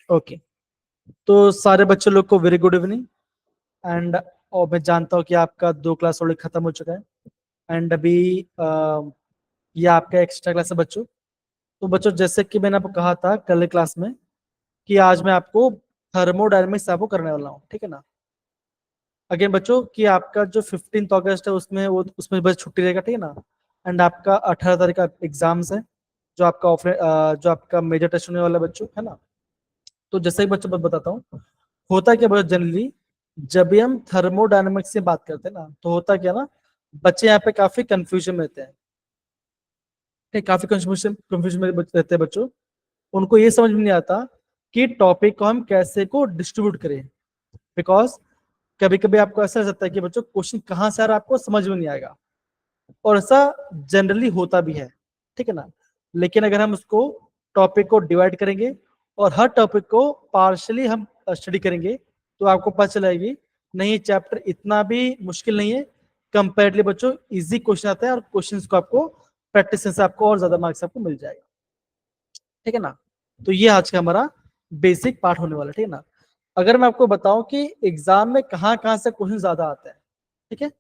Okay, तो सारे बच्चे लोग को वेरी गुड इवनिंग। एंड और मैं जानता हूँ कि आपका 2 क्लास ऑलरेडी खत्म हो चुका है एंड अभी ये आपका एक्स्ट्रा क्लास है बच्चों। तो बच्चों जैसे कि मैंने आपको कहा था कल क्लास में कि आज मैं आपको थर्मोडायनेमिक्स आपको करने वाला हूँ, ठीक है ना। अगेन बच्चों कि आपका जो 15 अगस्त है उसमें वो उसमें बस छुट्टी रहेगा, ठीक है ना। एंड आपका 18 तारीख का एग्जाम्स है जो आपका जो आपका मेजर टेस्ट होने वाला है बच्चों, है ना। तो जैसे ही बच्चों को बताता हूँ, होता क्या बच्चों जनरली जब भी हम थर्मोडायनेमिक्स से बात करते हैं ना तो होता क्या ना, बच्चे यहाँ पे काफी कंफ्यूजन में रहते हैं, काफी कंफ्यूजन में रहते हैं बच्चों। उनको ये समझ में नहीं आता कि टॉपिक को हम कैसे को डिस्ट्रीब्यूट करें, बिकॉज कभी कभी आपको ऐसा लगता है कि बच्चों क्वेश्चन कहाँ से आ रहा है आपको समझ में नहीं आएगा, और ऐसा जनरली होता भी है, ठीक है ना। लेकिन अगर हम उसको टॉपिक को डिवाइड करेंगे और हर टॉपिक को पार्शली हम स्टडी करेंगे तो आपको पता चलेगी नहीं चैप्टर इतना भी मुश्किल नहीं है, कंपेरेटिवली बच्चों इजी क्वेश्चन आता है और क्वेश्चंस को आपको प्रैक्टिस से आपको और ज्यादा मार्क्स आपको मिल जाएगा, ठीक है ना। तो ये आज का हमारा बेसिक पार्ट होने वाला है, ठीक है ना। अगर मैं आपको बताऊं कि एग्जाम में कहाँ कहाँ से क्वेश्चन ज्यादा आते हैं, ठीक है,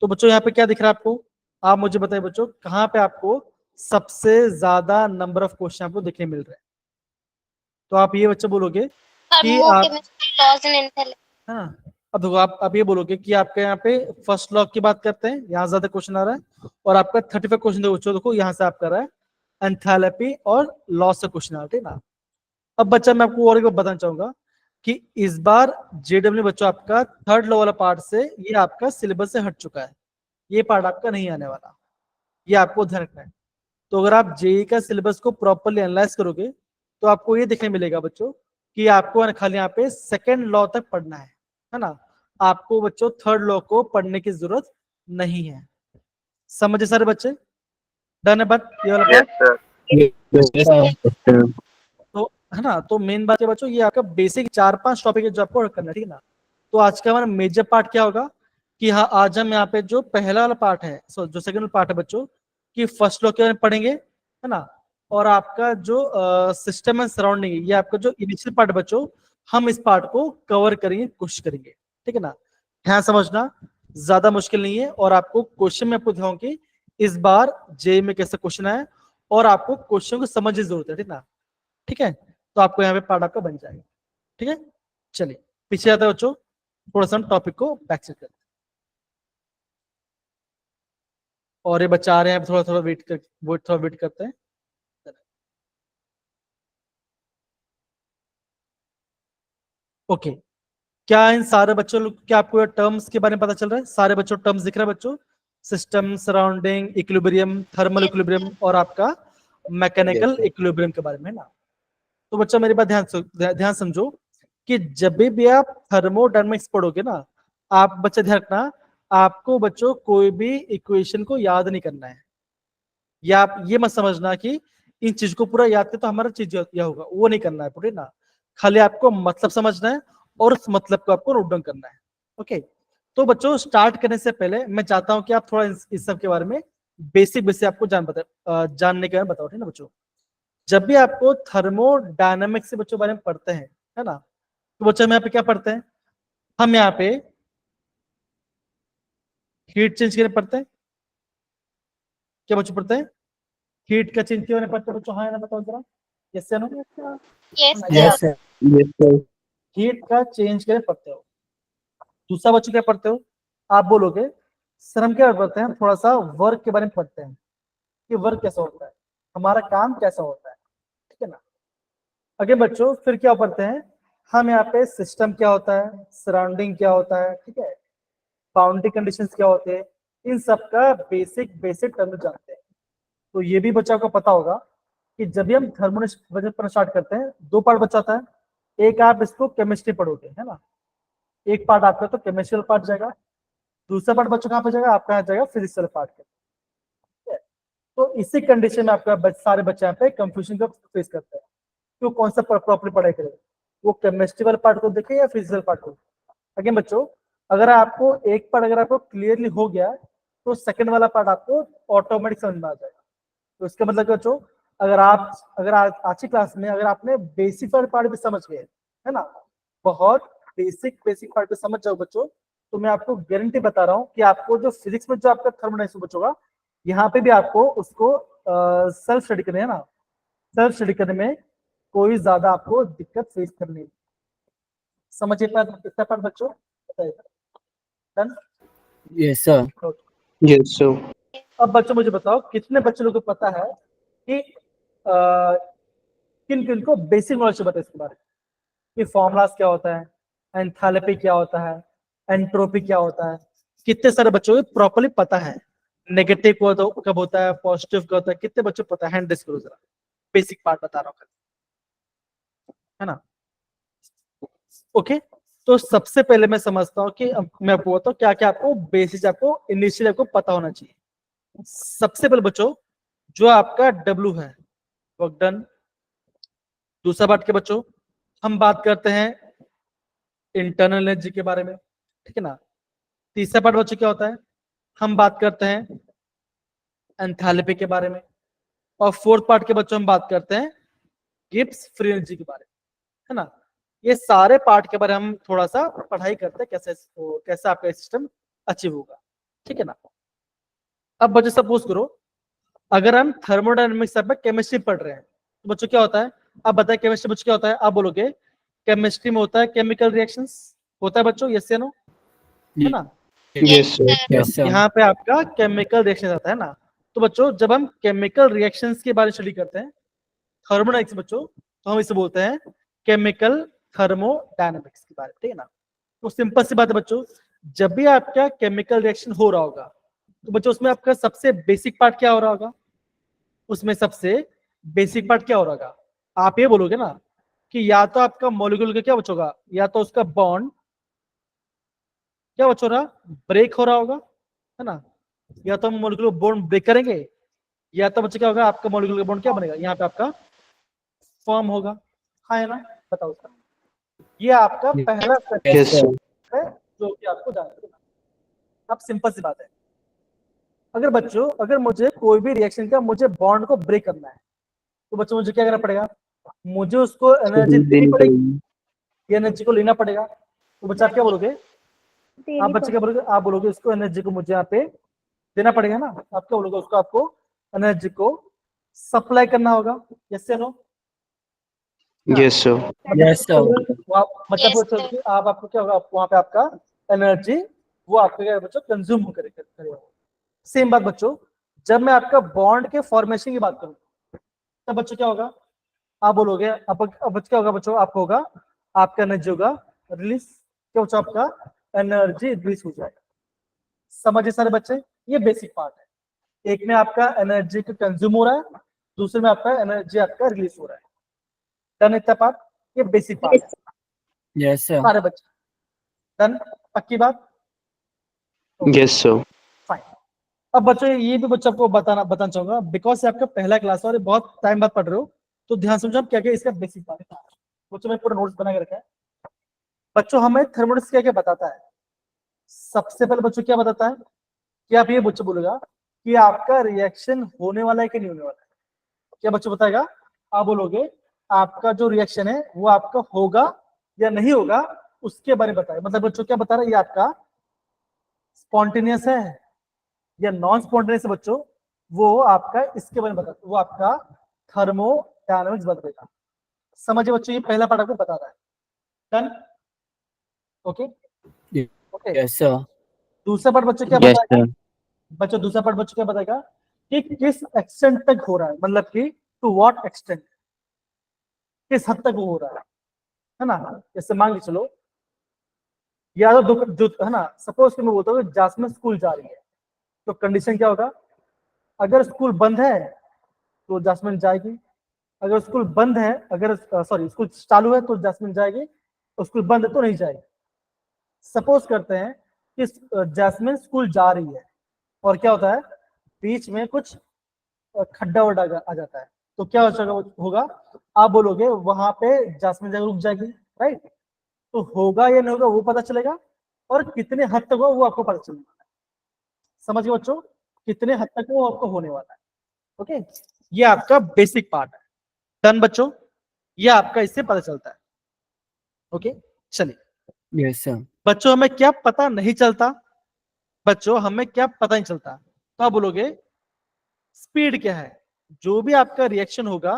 तो बच्चों यहाँ पे क्या दिख रहा है आपको, आप मुझे बताइए बच्चों कहाँ पे आपको सबसे ज्यादा नंबर ऑफ क्वेश्चन आपको देखने मिल रहे हैं। तो आप ये बच्चे बोलोगे कि आप, हाँ, अब देखो आप ये बोलोगे कि आपके यहाँ पे फर्स्ट लॉ की बात करते हैं, यहाँ ज्यादा क्वेश्चन आ रहा है, और आपका 35 क्वेश्चन देखो यहाँ से आपका रहा है एंथैल्पी और लॉ से क्वेश्चन आ रहा है, ठीक है ना। अब बच्चा मैं आपको और एक बात बताना चाहूंगा कि इस बार जेडब्ल्यू बच्चों आपका थर्ड लॉ वाला पार्ट से ये आपका सिलेबस से हट चुका है, ये पार्ट आपका नहीं आने वाला, ये आपको ध्यान रखना है। तो अगर आप जेई का सिलेबस को प्रॉपरली एनालाइज करोगे तो आपको ये देखने मिलेगा बच्चों कि आपको खाली यहाँ पे सेकेंड लॉ तक पढ़ना है ना। आपको बच्चों थर्ड लॉ को पढ़ने की जरूरत नहीं है। समझे सारे बच्चे? डन है बात ये वाला पार्ट? तो है ना, तो मेन बात है बच्चों ये आपका बेसिक 4-5 टॉपिक है जो आपको करना है, ठीक है ना। तो आज का हमारा मेजर पार्ट क्या होगा कि हाँ आज हम यहाँ पे जो पहला वाला पार्ट है जो सेकंड पार्ट है बच्चों कि फर्स्ट लॉ के बारे में पढ़ेंगे, है ना। और आपका जो सिस्टम एंड सराउंडिंग ये आपका जो इनिशियल पार्ट बच्चों हम इस पार्ट को कवर करेंगे, कोशिश करेंगे, ठीक है ना। ध्यान समझना, ज्यादा मुश्किल नहीं है, और आपको क्वेश्चन में आपको दिखाऊं कि इस बार जे में कैसे क्वेश्चन आया और आपको क्वेश्चन को समझने की जरूरत है, ठीक ना। ठीक है, तो आपको यहाँ पे पार्ट आपका बन जाएगा, ठीक है। चलिए पीछे आते हैं बच्चों, थोड़ा सा टॉपिक को बैक चेक करते हैं। और ये बच्चा आ रहे हैं, थोड़ा थोड़ा वेट करते हैं। ओके, क्या इन सारे बच्चों लोग क्या आपको टर्म्स के बारे में पता चल रहा है? सारे बच्चों टर्म्स दिख रहा है बच्चों, system, surrounding, equilibrium, thermal equilibrium और आपका मैकेनिकल इक्विलिब्रियम के बारे में, है ना। तो बच्चा मेरी बात ध्यान समझो कि जब भी आप थर्मोडायनेमिक्स पढ़ोगे ना, आप बच्चा ध्यान रखना, आपको बच्चों कोई भी इक्वेशन को याद नहीं करना है, या आप ये मत समझना कि इन चीज को पूरा याद कर तो हमारा चीज यह होगा, वो नहीं करना है पूरे ना। खाली आपको मतलब समझना है और उस मतलब को आपको नोट डाउन करना है। ओके, तो बच्चों स्टार्ट करने से पहले मैं चाहता हूं कि आप थोड़ा इस सब के बारे में बेसिक बेसिक आपको जानने के बारे में बताओ, ठीक है ना बच्चों। जब भी आपको थर्मोडायनेमिक्स से बच्चों बारे में पढ़ते हैं, है ना, तो बच्चों हम यहाँ पे क्या पढ़ते हैं, हम यहाँ पे हीट चेंज के लिए पढ़ते हैं। क्या बच्चों पढ़ते हैं? हीट का चेंज के बारे में पढ़ते हैं बच्चों, हाँ या ना बताओ जरा, यस या नो? Yes sir. हीट का चेंज के लिए पढ़ते हो। दूसरा बच्चों क्या पढ़ते हो? आप बोलोगे सर हम क्या पढ़ते हैं, थोड़ा सा वर्क के बारे में पढ़ते हैं कि वर्क कैसा होता है, हमारा काम कैसा होता है, ठीक है ना। आगे बच्चों फिर क्या पढ़ते हैं हम यहाँ पे, सिस्टम क्या होता है, सराउंडिंग क्या होता है, ठीक है, बाउंड्री कंडीशंस क्या होते हैं, इन सब का बेसिक बेसिक टर्म जानते हैं। तो ये भी बच्चा को पता होगा कि जब भी हम थर्मोडायनेमिक्स पर स्टार्ट करते हैं, 2 पार्ट बचा था, एक आप इसको केमिस्ट्री पढ़ोगे, है ना, एक पार्ट आपका तो केमिस्ट्रियल पार्ट जाएगा, दूसरा पार्ट बच्चों कहाँ पे जाएगा, आपका यहाँ जाएगा फिजिक्सल पार्ट के, ठीक है? तो इसी कंडीशन में आपका सारे बच्चे यहाँ पे कंफ्यूजन का फेस करते हैं, तो कौन सा प्रॉपर्ली पढ़ाई करेगा, वो केमिस्ट्री वाला पार्ट को देखे या फिजिकल पार्ट को। अगेन बच्चों अगर आपको एक पार्ट अगर आपको क्लियरली हो गया तो सेकंड वाला पार्ट आपको ऑटोमेटिक समझ में आ जाएगा। तो इसका मतलब बच्चों आज की क्लास में अगर आपने बेसिक पार्ट भी समझ गए, है ना, बहुत बेसिक पार्ट पे समझ जाओ बच्चों, तो मैं आपको गारंटी बता रहा हूँ कि आपको जो फिजिक्स में जो आपका थर्मोडायनेमिक्स बच्चों होगा, यहाँ पे भी आपको उसको सेल्फ स्टडी करने है ना, सेल्फ स्टडी करने में कोई ज्यादा आपको दिक्कत फेस करनी है। समझिए कितना पार्ट बच्चों, done? Yes, sir. Yes, sir. अब बच्चों मुझे बताओ कितने बच्चों लोगों को पता है कि किन किन को बेसिक नॉलेज पता है इसके बारे में, कि फॉर्मूलाज क्या होता है, एंथैल्पी क्या होता है, एंट्रोपी क्या होता है, कितने सारे बच्चों को प्रॉपर्ली पता है, नेगेटिव कब होता है, पॉजिटिव कब होता है, कितने बच्चों को पता है, हैंड रेज करो जरा, बेसिक पार्ट बता रहा हूँ, है ना। ओके, तो सबसे पहले मैं समझता हूँ कि मैं आपको बताऊँ क्या क्या आपको बेसिक आपको इनिशियल आपको पता होना चाहिए। सबसे पहले बच्चों जो आपका W है वर्क डन। दूसरा पार्ट के बच्चों हम बात करते हैं इंटरनल एनर्जी के बारे में, ठीक है ना। तीसरा पार्ट बच्चों क्या होता है, हम बात करते हैं एंथैल्पी के बारे में। और फोर्थ पार्ट के बच्चों हम बात करते हैं गिब्स फ्री एनर्जी के बारे में, है ना। ये सारे पार्ट के बारे में हम थोड़ा सा पढ़ाई करते हैं, कैसे आपका सिस्टम अचीव होगा, ठीक है ना। अब बच्चों सपोज करो अगर हम थर्मोडायनेमिक्स में केमिस्ट्री पढ़ रहे हैं, तो बच्चों क्या होता है, अब बताए केमिस्ट्री बच्चों क्या होता है, आप बोलोगे केमिस्ट्री में होता है केमिकल रिएक्शंस, होता है बच्चों, यस या नो, है ना। Yes, sir. Yes, sir. यहाँ पे आपका केमिकल रिएक्शन आता है ना। तो बच्चों जब हम केमिकल रिएक्शंस के बारे में स्टडी करते हैं थर्मोडायनेमिक्स बच्चों, तो हम इसे बोलते हैं केमिकल थर्मोडायनेमिक्स के बारे में, ठीक है ना। तो सिंपल सी बात है बच्चों, जब भी आपका केमिकल रिएक्शन हो रहा होगा तो बच्चों उसमें आपका सबसे बेसिक पार्ट क्या हो रहा होगा, उसमें सबसे बेसिक पार्ट क्या हो रहा होगा, आप ये बोलोगे ना कि या तो आपका मॉलिक्यूल का क्या बचोगा, या तो उसका बॉन्ड क्या बचो रहा, ब्रेक हो रहा होगा, है ना, या तो हम मॉलिक्यूल बॉन्ड ब्रेक करेंगे, या तो बच्चे क्या होगा आपका मॉलिक्यूल का बॉन्ड क्या बनेगा, यहाँ पे आपका फॉर्म होगा, हाँ है ना, बताओ उसका। ये आपका पहला स्टेप Yes, sir. है जो कि आपको जानना है। अब सिंपल सी बात है, अगर बच्चों अगर मुझे कोई भी रिएक्शन का मुझे बॉन्ड को ब्रेक करना है, तो बच्चों मुझे क्या करना पड़ेगा, मुझे उसको एनर्जी देनी पड़ेगी, ये एनर्जी को लेना पड़ेगा। तो बच्चा आप क्या बोलोगे, आप बच्चे क्या बोलोगे, आप बोलोगे उसको एनर्जी को मुझे यहाँ पे देना पड़ेगा ना, आप क्या बोलोगे उसको, आपको एनर्जी को सप्लाई करना होगा, यस या no. Yes, sir. Yes, sir. मतलब आप आपको क्या होगा, वहां पे आपका एनर्जी वो आपके क्या बच्चों कंज्यूम करेगा। सेम बात बच्चों जब मैं आपका बॉन्ड के फॉर्मेशन की बात करूं तब बच्चों क्या होगा, आप बोलोगे अब क्या होगा बच्चों, आपको होगा आपका एनर्जी होगा रिलीज, क्या बच्चों आपका एनर्जी रिलीज हो जाएगा। समझिए सारे बच्चे, ये बेसिक पार्ट है, एक में आपका एनर्जी का कंज्यूम हो रहा है, दूसरे में आपका एनर्जी आपका रिलीज हो रहा है, डन इतना पार्ट, ये बेसिक पार्ट है Yes, sir. सारे बच्चे, डन, पक्की बात, Yes, sir. फाइन। अब बच्चों ये भी बच्चों आपको बताना चाहूंगा, बिकॉज आपका पहला क्लास और बहुत टाइम बाद पढ़ रहे हो, तो ध्यान समझो आप क्या क्या इसका बेसिक पार्ट है। बच्चों मैं पूरा नोट्स बना के रखा है। बच्चों हमें थर्मोडायनेमिक्स क्या क्या बताता है, सबसे पहले बच्चों क्या बताता है कि आप ये बच्चों बोलेगा कि आपका रिएक्शन होने वाला है कि नहीं होने वाला है, क्या बच्चों बताएगा, आप बोलोगे आपका जो रिएक्शन है वो आपका होगा या नहीं होगा उसके बारे में बताए, मतलब बच्चों क्या बता रहा है, ये आपका स्पॉन्टेनियस है या नॉन स्पॉन्टेनियस बच्चों, वो आपका इसके बारे में बता, वो आपका थर्मोडायनामिक्स बताएगा। समझिए बच्चों, ये पहला पार्ट आपको बता रहा है, done, okay okay. Yes, sir. दूसरा पार्ट बच्चों क्या Yes, बताएगा, sir. बच्चों दूसरा पार्ट बच्चों क्या बताएगा कि किस एक्सटेंट तक हो रहा है, मतलब कि टू व्हाट एक्सटेंट, किस हद तक वो हो रहा है ना। जैसे मान के चलो या तो जो है ना, सपोज कि मैं बोलता हूँ जासमिन स्कूल जा रही है, तो कंडीशन क्या होगा, अगर स्कूल बंद है तो जासमिन जाएगी, अगर स्कूल बंद है, अगर सॉरी स्कूल चालू है तो जासमिन जाएगी, स्कूल बंद है तो नहीं जाएगी। सपोज करते हैं कि जासमिन स्कूल जा रही है और क्या होता है बीच में कुछ खड्डा वड्डा आ जाता है, तो क्या होगा, आप बोलोगे वहां पे जासमिन जगह रुक जाएगी, राइट। तो होगा या नहीं होगा वो पता चलेगा, और कितने हद तक होगा वो आपको पता चलेगा। समझ गए बच्चों, कितने हद तक वो आपको होने वाला है, ओके। ये आपका बेसिक पार्ट है। डन बच्चों, ये आपका इससे पता चलता है। ओके, चलिए Yes, sir. बच्चों हमें क्या पता नहीं चलता, बच्चों हमें क्या पता नहीं चलता, तो आप बोलोगे स्पीड क्या है। जो भी आपका रिएक्शन होगा,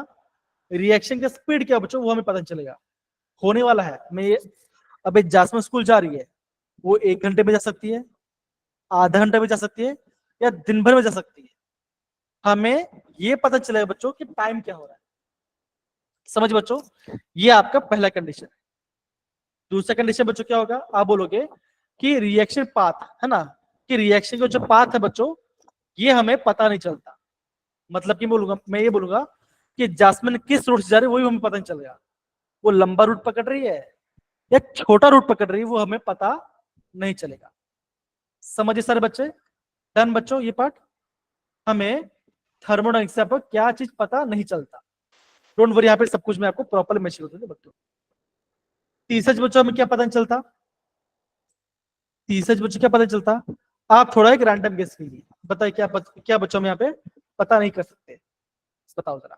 रिएक्शन का स्पीड क्या है बच्चों, वो हमें पता नहीं चलेगा। होने वाला है, मैं अबे जासमिन स्कूल जा रही है, वो 1 घंटे में जा सकती है, आधा घंटा में जा सकती है, या दिन भर में जा सकती है। हमें ये पता चलेगा बच्चों कि टाइम क्या हो रहा है। समझ बच्चों, ये आपका पहला कंडीशन है। दूसरा कंडीशन बच्चों क्या होगा, आप बोलोगे कि रिएक्शन पाथ है ना, कि रिएक्शन का जो पाथ है बच्चों, ये हमें पता नहीं चलता। मतलब कि मैं ये बोलूंगा कि जासमिन किस रूट से जा रही है, वही हमें पता नहीं चलेगा। वो लंबा रूट पकड़ रही है या छोटा रूट पकड़ रही है, वो हमें पता नहीं चलेगा। समझिए सारे बच्चे, डन बच्चों ये पार्ट। हमें थर्मोडायनेमिक्स से आपको क्या चीज पता नहीं चलता। डोंट वरी, यहाँ पे सब कुछ मैं आपको प्रॉपर मेंशन कर दूंगा बच्चों। तीसरा बच्चों हमें क्या पता नहीं चलता, तीसरा बच्चों क्या पता नहीं चलता, आप थोड़ा एक रैंडम गेस कीजिए, बताइए क्या बच्चों हम यहाँ पे पता नहीं कर सकते, बताओ जरा।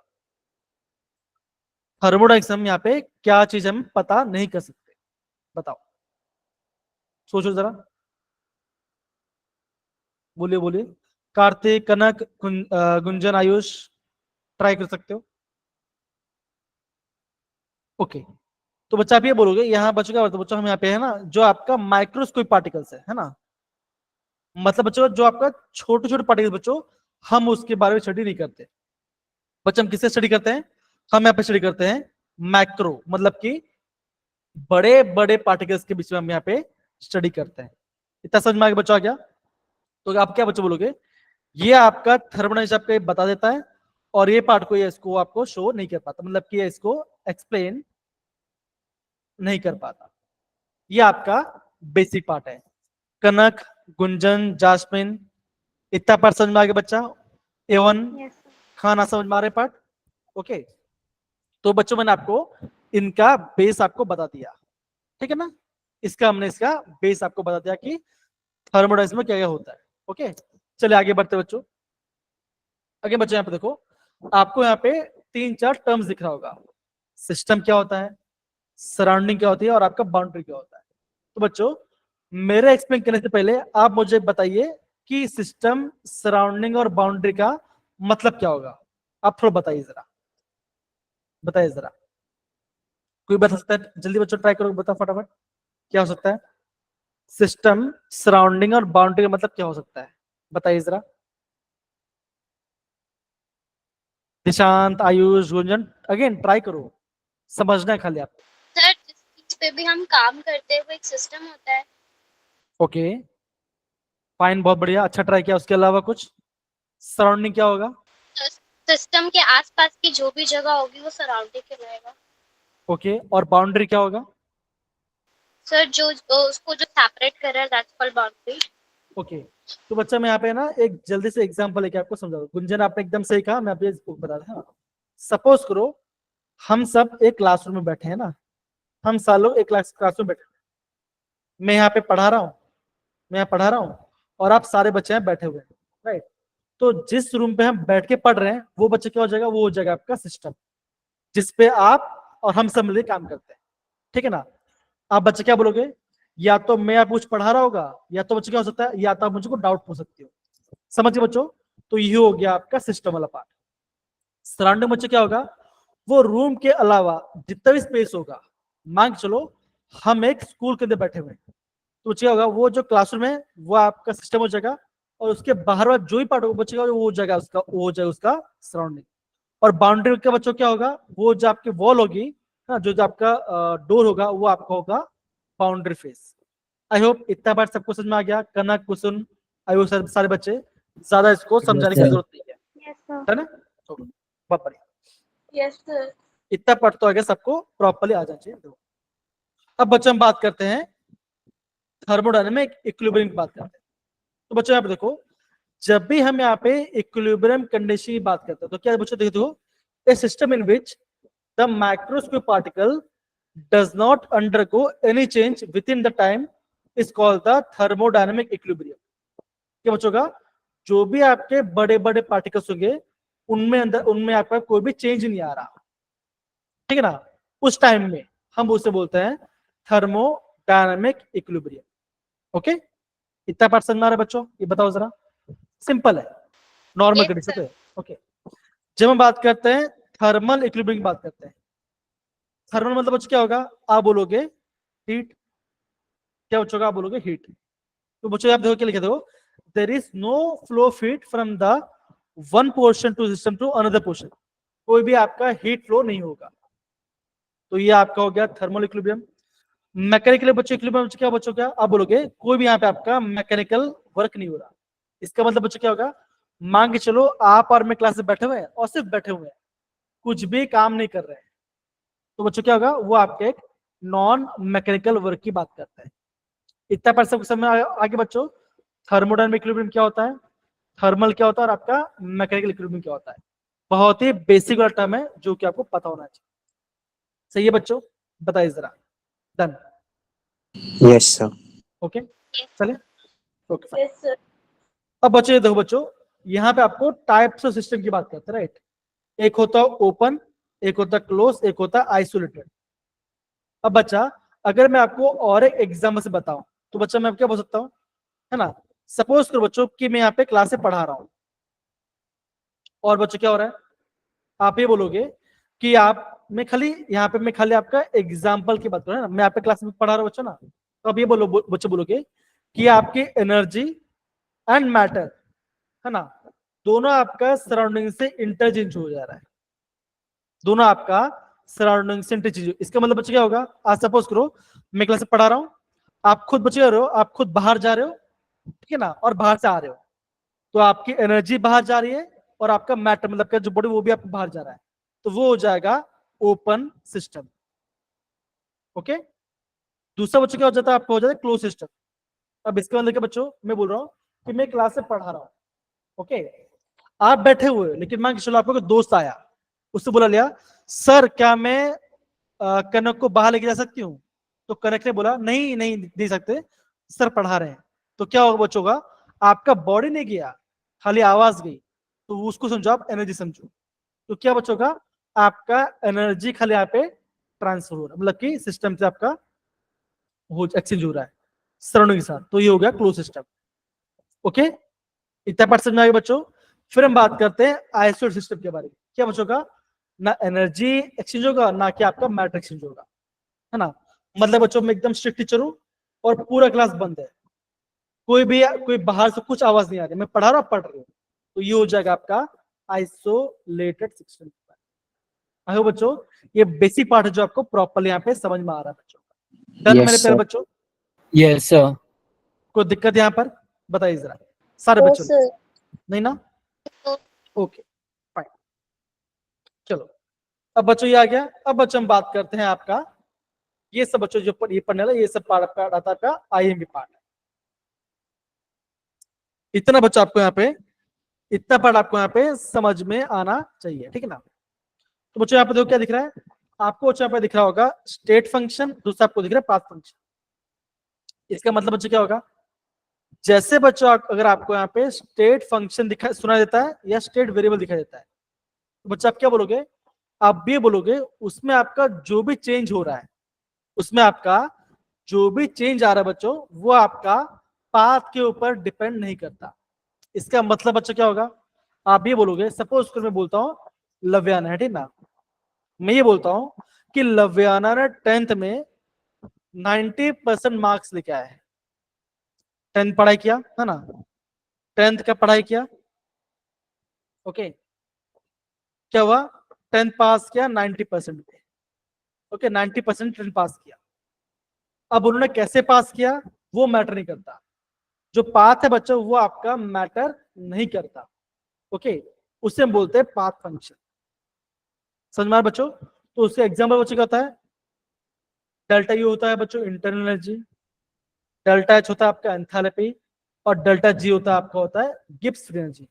थर्मोडायनेमिक्स हम यहाँ पे क्या चीज हम पता नहीं कर सकते, बताओ, सोचो जरा, बोलिए बोलिए। कार्तिक, कनक, गुंजन, आयुष, ट्राई कर सकते हो। ओके, तो बच्चा आप ये बोलोगे, यहाँ बच्चों क्या बोलते बच्चों, हम यहाँ पे है ना जो आपका माइक्रोस्कोपिक पार्टिकल्स है ना, मतलब बच्चों जो आपका छोटे छोटे पार्टिकल्स बच्चों, हम उसके बारे में स्टडी नहीं करते। बच्चों हम किससे स्टडी करते हैं, हम यहाँ पे स्टडी करते हैं मैक्रो, मतलब कि बड़े बड़े पार्टिकल्स के बीच में हम यहाँ पे स्टडी करते हैं। इतना समझ में आ गया बच्चों, आ गया। तो आप क्या बच्चों बोलोगे, ये आपका थर्मोडायनेमिक्स आपको ये बता देता है, और ये पार्ट को ये इसको आपको शो नहीं कर पाता, मतलब कि इसको एक्सप्लेन नहीं कर पाता। ये आपका बेसिक पार्ट है। कनक, गुंजन, जास्मिन, इतना पार्ट समझ में आ गया बच्चा। एवन खाना समझ में आ रहे पार्ट। ओके, तो बच्चों मैंने आपको इनका बेस आपको बता दिया, ठीक है ना। हमने इसका बेस आपको बता दिया कि थर्मोडायनेमिक्स में क्या क्या होता है। ओके, चलिए आगे बढ़ते बच्चों। आगे बच्चों यहाँ पे देखो, आपको यहाँ पे 3-4 टर्म्स दिख रहा होगा। सिस्टम क्या होता है, सराउंडिंग क्या होती है, और आपका बाउंड्री क्या होता है। तो बच्चों मेरे एक्सप्लेन करने से पहले आप मुझे बताइए कि सिस्टम, सराउंडिंग और बाउंड्री का मतलब क्या होगा। आप थोड़ा बताइए जरा, बताइए जरा, कोई बता सकता है, जल्दी बच्चों ट्राई करो, बताओ फटाफट क्या हो सकता है। सिस्टम, सराउंडिंग और बाउंड्री का मतलब क्या हो सकता है, बताइए जरा। निशांत, आयुष, गुंजन, अगेन ट्राई करो, समझना है खाली आप। सर जिस चीज पे भी हम काम करते हैं वो एक सिस्टम होता है। ओके फाइन, बहुत बढ़िया, अच्छा ट्राई किया। उसके अलावा कुछ, सराउंडिंग क्या होगा। सिस्टम के आसपास की जो भी जगह होगी वो सराउंडिंग कहलाएगा। ओके, और बाउंड्री क्या होगा। सर जो उसको जो सेपरेट कर रहा है दैट्स कॉल्ड बाउंड्री। ओके, तो बच्चा मैं यहाँ पे ना एक जल्दी से एग्जांपल लेके आपको समझा दूं। गुंजन आपने एकदम सही कहा, मैं आपको बता रहा हूँ। सपोज करो हम सब एक क्लासरूम में बैठे हैं ना, हम सालों एक क्लासरूम बैठे, मैं यहाँ पे पढ़ा रहा हूँ, मैं यहाँ पढ़ा रहा हूँ, और आप सारे बच्चे यहाँ बैठे हुए हैं, राइट। तो जिस रूम पे हम बैठ के पढ़ रहे हैं वो बच्चे क्या हो जाएगा, वो हो जाएगा आपका सिस्टम, जिसपे आप और हम सब मिलकर काम करते हैं, ठीक है ना। आप बच्चे क्या बोलोगे, या तो मैं आप कुछ पढ़ा रहा होगा, या तो बच्चे क्या हो सकता है, या तो आप मुझे को डाउट पूछ सकते हो। समझिए बच्चों, तो ये हो गया आपका सिस्टम वाला पार्ट। सराउंडिंग बच्चे क्या होगा, वो रूम के अलावा जितना भी स्पेस होगा, मान के चलो हम एक स्कूल के अंदर बैठे हुए हैं, तो क्या होगा, वो जो क्लासरूम है वो आपका सिस्टम हो जाएगा, और उसके बाहर वाला जो भी पार्ट होगा बचेगा वो हो जाएगा उसका सराउंडिंग। और बाउंड्री का बच्चों क्या होगा, वो जो आपकी वॉल होगी ना, जो आपका डोर होगा, वो आपका होगा बाउंड्री फेस। आई होप इतना बार सबको समझ में आ गया। कनक, कुसुम, आयुष, सारे बच्चे, ज्यादा इसको समझाने की sir. जरूरत नहीं है, यस सर। है ना। बहुत बढ़िया, यस सर। इतना पढ़ तो आ गया, सबको प्रॉपर्ली आ जाना चाहिए। अब बच्चों हम बात करते हैं थर्मोडायनामिक इक्विलिब्रियम की बात करते हैं। तो बच्चों यहाँ पे देखो, जब भी हम यहाँ पे इक्विलिब्रियम कंडीशन की बात करते हैं तो क्या बच्चों देखो, a system in which the microscopic particle does not undergo any change within the time is called the thermodynamic equilibrium। क्या बच्चों का, जो भी आपके बड़े बड़े पार्टिकल्स होंगे उनमें आपका कोई भी चेंज नहीं आ रहा, ठीक है ना, उस टाइम में हम उसे बोलते हैं थर्मोडायनामिक इक्विलिब्रियम। ओके, इतना पार्ट समझ में आ रहा है बच्चों? ये बताओ जरा, सिंपल है, नॉर्मल Yes, कंडीशन sir. पे। ओके, जब हम बात करते हैं थर्मल इक्विलिब्रियम की बात करते हैं, थर्मल मतलब बच्चों क्या होगा? आप बोलोगे हीट, क्या बच्चों का? आप बोलोगे हीट। तो बच्चों आप देखो क्या लिखे हो, there is no flow of heat from the one portion to system to another portion, कोई भी आपका हीट फ्लो नहीं होगा। तो ये आपका हो गया थर्मल इक्विलिब्रियम। मैकेनिकल बच्चों इक्विलिब्रियम क्या बच्चों? क्या आप बोलोगे? कोई भी यहाँ पे आपका मैकेनिकल वर्क नहीं हो रहा। इसका मतलब बच्चों क्या होगा? मान के चलो आप और मैं क्लास में बैठे हुए हैं और सिर्फ बैठे हुए हैं, कुछ भी काम नहीं कर रहे हैं, तो बच्चों क्या होगा? वो आपके एक नॉन मैकेनिकल वर्क की बात करते हैं। इतना पर सब समझ में आगे बच्चों, थर्मोडायनामिक इक्विलिब्रियम क्या होता है, थर्मल क्या होता है, और आपका मैकेनिकल इक्विलिब्रियम क्या होता है। बहुत ही बेसिक वाला टर्म है जो कि आपको पता होना चाहिए। सही है बच्चों? बताइए जरा। डन? Yes, sir. ओके, चले। Okay, Yes, sir. अब बच्चों ये देखो बच्चों, यहाँ पे आपको टाइप्स ऑफ सिस्टम की बात करते हैं, राइट? एक होता है ओपन, एक होता है क्लोज, एक होता है आइसोलेटेड। अब बच्चा अगर मैं आपको और एक एग्जाम्पल से बताऊं तो बच्चा मैं क्या बोल सकता हूँ, है ना? सपोज करो बच्चों कि मैं यहाँ पे क्लास से पढ़ा रहा हूँ, और बच्चों क्या हो रहा है? आप ये बोलोगे कि आप मैं खाली आपका एग्जाम्पल की बात करूँ ना, मैं आप पे क्लास में पढ़ा रहा हूँ बच्चों ना, तो आप ये बच्चे बोलोगे कि आपकी एनर्जी एंड मैटर, है ना, दोनों आपका सराउंडिंग से इंटरचेंज हो जा रहा है, दोनों आपका सराउंडिंग से इंटरचेंज। इसका मतलब बच्चे क्या होगा? आज सपोज करो मैं क्लास में पढ़ा रहा हूँ, आप खुद बच्चे कर रहे हो, आप खुद बाहर जा रहे हो, ठीक है ना, और बाहर से आ रहे हो, तो आपकी एनर्जी बाहर जा रही है और आपका मैटर मतलब का जो बॉडी वो भी आपको बाहर जा रहा है, तो वो हो जाएगा ओपन सिस्टम। ओके, दूसरा बच्चों क्या हो जाता है? आपको हो जाता है क्लोज सिस्टम। अब इसके मतलब क्या बच्चों, मैं बोल रहा हूँ कि मैं क्लास से पढ़ा रहा हूँ, ओके, आप बैठे हुए, लेकिन मान के चलो आपको कोई दोस्त आया, उससे बोला लिया सर क्या मैं कनक को बाहर लेके जा सकती हूँ? तो कनक ने बोला नहीं नहीं दे सकते, सर पढ़ा रहे हैं। तो क्या होगा बच्चों का? आपका बॉडी नहीं गया, खाली आवाज गई, तो उसको समझो आप एनर्जी समझो। तो क्या बच्चों का? आपका एनर्जी खाली यहाँ पे ट्रांसफर हो रहा है, मतलब कि सिस्टम से आपका एक्सचेंज हो रहा है सराउंडिंग के साथ, तो ये हो गया क्लोज सिस्टम। ओके, इतना पार्ट समझ में आ गया बच्चों? फिर हम बात करते हैं आइसोलेटेड सिस्टम के बारे में। क्या बच्चों का? ना एनर्जी एक्सचेंज होगा ना कि आपका मैटर एक्सचेंज होगा, है ना। मतलब बच्चों में एकदम स्ट्रिक्ट टीचर हूं और पूरा क्लास बंद है, कोई बाहर से कुछ आवाज नहीं आ रही, मैं पढ़ा रहा हूं, पढ़ रही हूँ, तो ये हो जाएगा आपका आइसोलेटेड सिस्टम। आई होप बच्चों ये बेसिक पार्ट है जो आपको प्रॉपर्ली यहाँ पे समझ में आ रहा है बच्चों का। डन Yes, मेरे प्यारे sir. बच्चों? Yes, sir. कोई दिक्कत यहाँ पर बताइए जरा, सारे No, बच्चों ने? sir. नहीं ना? No. ओके फाइन, चलो अब बच्चों ये आ गया। अब बच्चों हम बात करते हैं आपका ये सब बच्चों जो ये पढ़ने वाला, ये सब पार्ट आपका आता है आपका आईएमपी पार्ट है। इतना बच्चा आपको यहाँ पे, इतना पार्ट आपको यहाँ पे समझ में आना चाहिए, ठीक है ना। तो बच्चों यहाँ पे देखो क्या दिख रहा है आपको, यहाँ पे दिख रहा होगा स्टेट फंक्शन, दूसरा आपको दिख रहा है पाथ फंक्शन। इसका मतलब बच्चों क्या होगा? जैसे बच्चों अगर आपको यहाँ पे स्टेट फंक्शन दिखा सुना देता है या स्टेट वेरिएबल दिखाई देता है, तो बच्चा आप क्या बोलोगे? आप भी बोलोगे उसमें आपका जो भी चेंज हो रहा है, उसमें आपका जो भी चेंज आ रहा है बच्चों, वो आपका पाथ के ऊपर डिपेंड नहीं करता। इसका मतलब बच्चों क्या होगा? आप ये बोलोगे, सपोज मैं बोलता हूँ लव्याना है, ठीक ना, मैं ये बोलता हूँ कि लव्याना ने 10th में 90% मार्क्स लेके आया है, 10th पढ़ाई किया है ना, 10th का पढ़ाई किया, ओके, क्या हुआ? 10th पास किया 90% पे, ओके, 90% 10th पास किया। अब उन्होंने कैसे पास किया वो मैटर नहीं करता, जो पाथ है बच्चों वो आपका मैटर नहीं करता, ओके, उसे हम बोलते हैं पाथ फंक्शन। समझ में आ रहा बच्चों? तो उसका एग्जांपल बच्चों क्या होता है? डेल्टा यू होता है बच्चों इंटरनल एनर्जी, डेल्टा एच होता है आपका एंथैल्पी, और डेल्टा जी होता है गिब्स फ्री एनर्जी,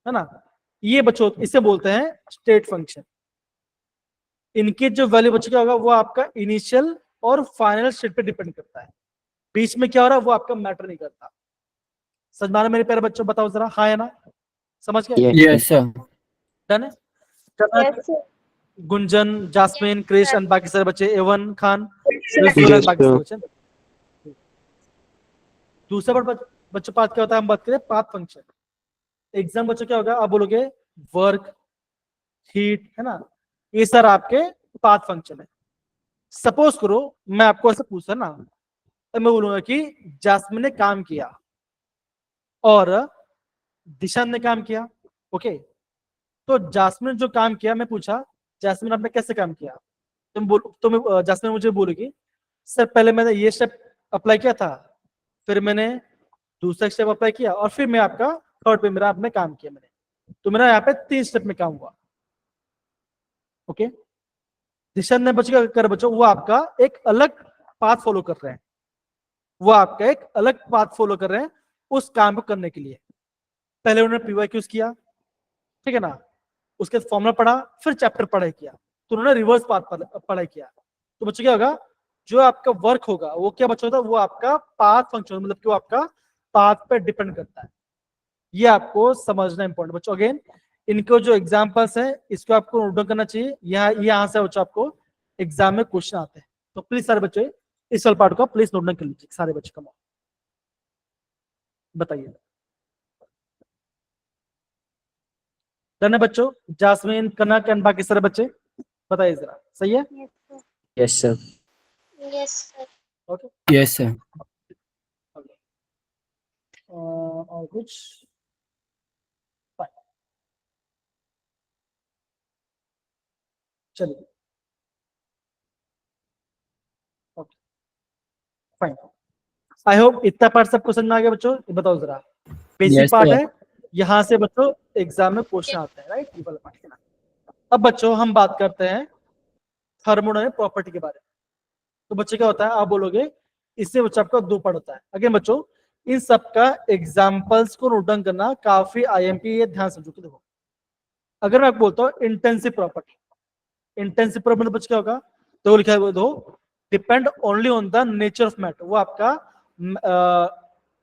है ना। ये बच्चों इसे बोलते हैं स्टेट फंक्शन। इनकी जो वैल्यू बच्चों क्या होगा? वो आपका इनिशियल और फाइनल स्टेट पे डिपेंड करता है, बीच में क्या हो रहा है वो आपका मैटर नहीं करता। समझ में आ रहा मेरे प्यारे बच्चों? बताओ जरा, हाँ है ना? समझ गए? Yes, Yes, sir. डन है? Kanak, Yes, sir. Gunjan, Jasmine, Krish sir. And बाकी सारे बच्चे, Avan Khan, Sir. Rijul Yes, and बाकी सारे sir. बच्चे। दूसरा बच्चों पाथ क्या होता है, हम बात करें पाथ फंक्शन। एग्जाम बच्चों क्या होगा, आप बोलोगे वर्क, हीट, है ना, ये सर आपके पाथ फंक्शन है। सपोज करो मैं आपको ऐसे पूछा ना, तो मैं बोलूंगा कि जास्मिन ने काम किया और दिशान ने काम किया। ओके, तो जास्मिन ने जो काम किया, मैं पूछा जास्मिन आपने कैसे काम किया, जास्मिन मुझे बोलेगी सर पहले मैंने ये स्टेप अप्लाई किया था, फिर मैंने दूसरा स्टेप अप्लाई किया, और फिर मैं आपका थर्ड पे मेरा आपने काम किया मैंने, तो मेरा यहाँ पे 3 स्टेप में काम हुआ। ओके, दिशा ने बच्चों कर बच्चों वो आपका एक अलग पाथ फॉलो कर रहे हैं, वो आपका एक अलग पाथ फॉलो कर रहे हैं उस काम को करने के लिए। पहले उन्होंने पीवाईक्यूज किया, ठीक है ना, उसके बाद फॉर्मूला पढ़ा, फिर चैप्टर पढ़ाई किया, तो उन्होंने रिवर्स पाथ पढ़ाई किया। तो बच्चों क्या होगा, जो आपका वर्क होगा वो क्या बच्चों होता है, वो आपका पाथ फंक्शन, मतलब कि वो आपका पाथ पे डिपेंड करता है। ये आपको समझना इंपॉर्टेंट बच्चों। अगेन इनको जो एग्जांपल्स है इसको आपको नोट डाउन करना चाहिए, यहाँ से बच्चों आपको एग्जाम में क्वेश्चन आते हैं, तो प्लीज सारे बच्चे इस वाले पार्ट को प्लीज नोट डाउन कर लीजिए सारे बच्चे। कम बताइए, डन है बच्चों? जास्मीन, कनक एंड बाकी सारे बच्चे बताइए जरा, सही है? Yes, sir. Yes, sir. Yes, sir. Okay, Yes, sir. और कुछ? Fine. चलिए, ओके फाइन। आई होप इतना पार्ट सबको समझ में आ गया बच्चों। ये बताओ जरा, बेसिक Yes, पार्ट sir. है, यहाँ से बच्चों एग्जाम में क्वेश्चन आते हैं, राइट? ये वाला पार्ट है ना। अब बच्चों हम बात करते हैं थर्मोडायनामिक प्रॉपर्टी के बारे में। तो बच्चे क्या होता है, आप बोलोगे इससे बच्चा आपका 2 पार्ट होता है। अगेन बच्चों इन सब का एग्जाम्पल्स को नोट डाउन करना काफी आईएमपी, ये ध्यान समझो। देखो अगर मैं आपको बोलता हूँ इंटेंसिव प्रॉपर्टी, इंटेंसिव प्रॉपर्टी बच्चे क्या होगा, तो वो लिखा है दो, depend only on the nature of matter, वो आपका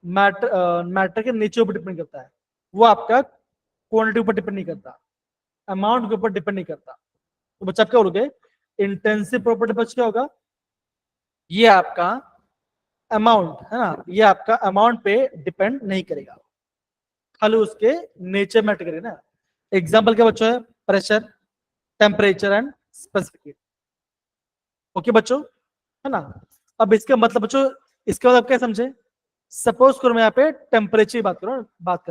मैटर के नेचर पर डिपेंड करता है, वो आपका क्वांटिटी पर डिपेंड नहीं करता, अमाउंट के ऊपर डिपेंड नहीं करता। तो बच्चा आप क्या बोलोगे, इंटेंसिव प्रॉपर्टी बच्चा क्या होगा, ये आपका अमाउंट है ना, ये आपका अमाउंट पे डिपेंड नहीं करेगा, खाली उसके नेचर मैटर करेगा ना। एग्जाम्पल क्या बच्चों है, pressure, temperature and specific. Okay बच्चों, है ना। अब इसका मतलब बच्चों, इसके बाद आप क्या समझे, सपोज करो मैं यहाँ पे टेम्परेचर की बात कर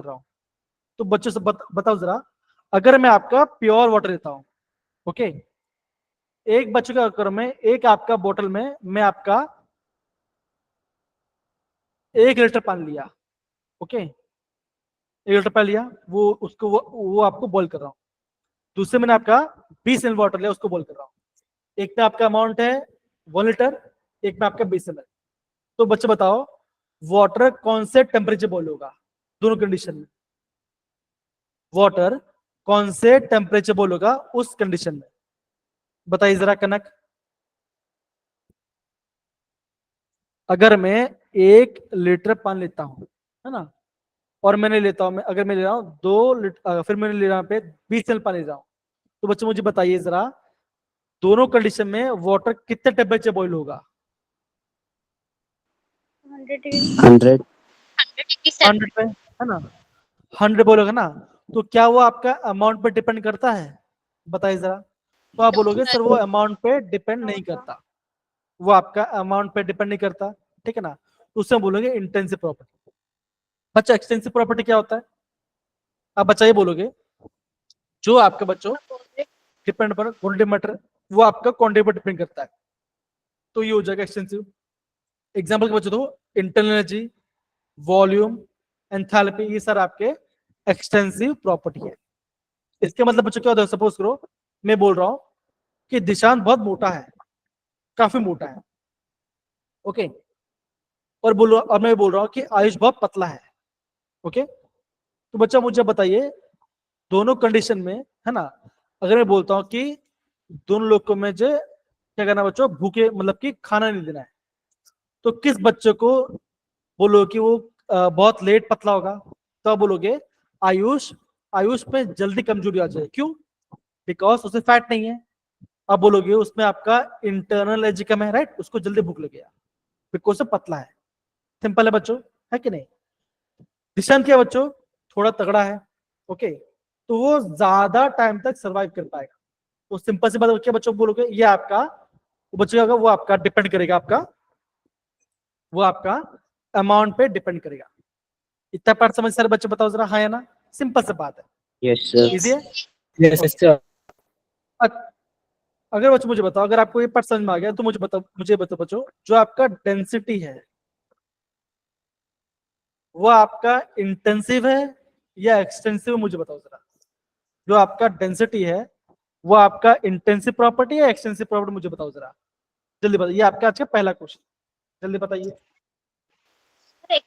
रहा हूँ, तो बच्चों से बताओ जरा, अगर मैं आपका प्योर वाटर लेता हूँ, ओके, एक बच्चों का करो मैं, एक आपका बोतल में मैं आपका 1 लीटर पानी लिया, ओके, 1 लीटर पानी लिया, वो उसको वो आपको बॉईल कर रहा हूँ। दूसरे मैंने आपका 20 ml वाटर लिया, उसको बॉईल कर रहा हूँ। एक में आपका अमाउंट है 1 लीटर, एक में आपका 20 ml। तो बच्चे बताओ वाटर कौन से टेम्परेचर बॉईल होगा दोनों कंडीशन में, वाटर कौन से टेम्परेचर बॉईल होगा उस कंडीशन में, बताइए जरा कनक। अगर मैं 1 लीटर पानी लेता हूं, है ना, और मैंने लेता हूं, अगर मैं ले रहा हूं 2 लीटर, फिर मैंने ले रहा हूं पे 20 ml पानी ले रहा हूं, तो बच्चे मुझे बताइए जरा दोनों कंडीशन में वाटर कितने टेम्परेचर बॉईल होगा? 100 100. degree centigrade. 100 पे, है ना, 100 बोलोगे ना, तो क्या वो आपका अमाउंट पे डिपेंड करता है, बताइए जरा। तो आप बोलोगे सर वो अमाउंट पे डिपेंड नहीं करता, वो आपका अमाउंट पे डिपेंड नहीं करता, ठीक है ना, तो उससे बोलोगे इंटेंसिव प्रॉपर्टी। बच्चा एक्सटेंसिव प्रॉपर्टी क्या होता है, आप बच्चा ये बोलोगे, जो आपके बच्चों डिपेंड पर क्वांटिटी मैटर, वो आपका क्वांटिटी पर डिपेंड करता है, तो ये हो जाएगा एक्सटेंसिव। एग्जांपल के बच्चों दो, इंटरनल एनर्जी, वॉल्यूम, एंथैल्पी, ये सर आपके एक्सटेंसिव प्रॉपर्टी है। इसके मतलब बच्चों क्या होता है, सपोज करो मैं बोल रहा हूं कि दिशांत बहुत मोटा है, काफी मोटा है, ओके, और मैं बोल रहा हूं कि आयुष बहुत पतला है, ओके, तो बच्चा मुझे बताइए दोनों कंडीशन में, है ना, अगर मैं बोलता हूं कि दोनों लोग को मुझे क्या करना बच्चों, भूखे मतलब कि खाना नहीं देना है, तो किस बच्चे को बोलो कि वो बहुत लेट पतला होगा, तो आप बोलोगे आयुष आयुष में जल्दी कमजोरी आ जाए। क्यों? बिकॉज उसमें फैट नहीं है। अब बोलोगे उसमें आपका इंटरनल एनर्जी कम है, राइट, उसको जल्दी भूख लगेगा बिकॉज से पतला है। सिंपल है बच्चों, है कि नहीं? दिशांत क्या बच्चों? थोड़ा तगड़ा है, ओके, तो वो ज्यादा टाइम तक सर्वाइव कर पाएगा। तो सिंपल सी बात क्या बच्चों बोलोगे, ये आपका वो बच्चों होगा, वो आपका डिपेंड करेगा, वो आपका अमाउंट पे डिपेंड करेगा। इतना पार्ट समझ सारे बच्चे बताओ जरा, हाँ या ना? सिंपल सी बात है, Yes, sir. इजी है। Yes, sir. अगर बच्चों मुझे बताओ, अगर आपको ये पार्ट समझ में आ गया तो मुझे बताओ बच्चों, जो आपका डेंसिटी है वो आपका इंटेंसिव है या एक्सटेंसिव, मुझे बताओ जरा। जो आपका डेंसिटी है वो आपका इंटेंसिव प्रॉपर्टी है, एक्सटेंसिव प्रॉपर्टी, मुझे बताओ जरा, जल्दी बताइए। ये आपका आज का पहला क्वेश्चन, जल्दी बताइए।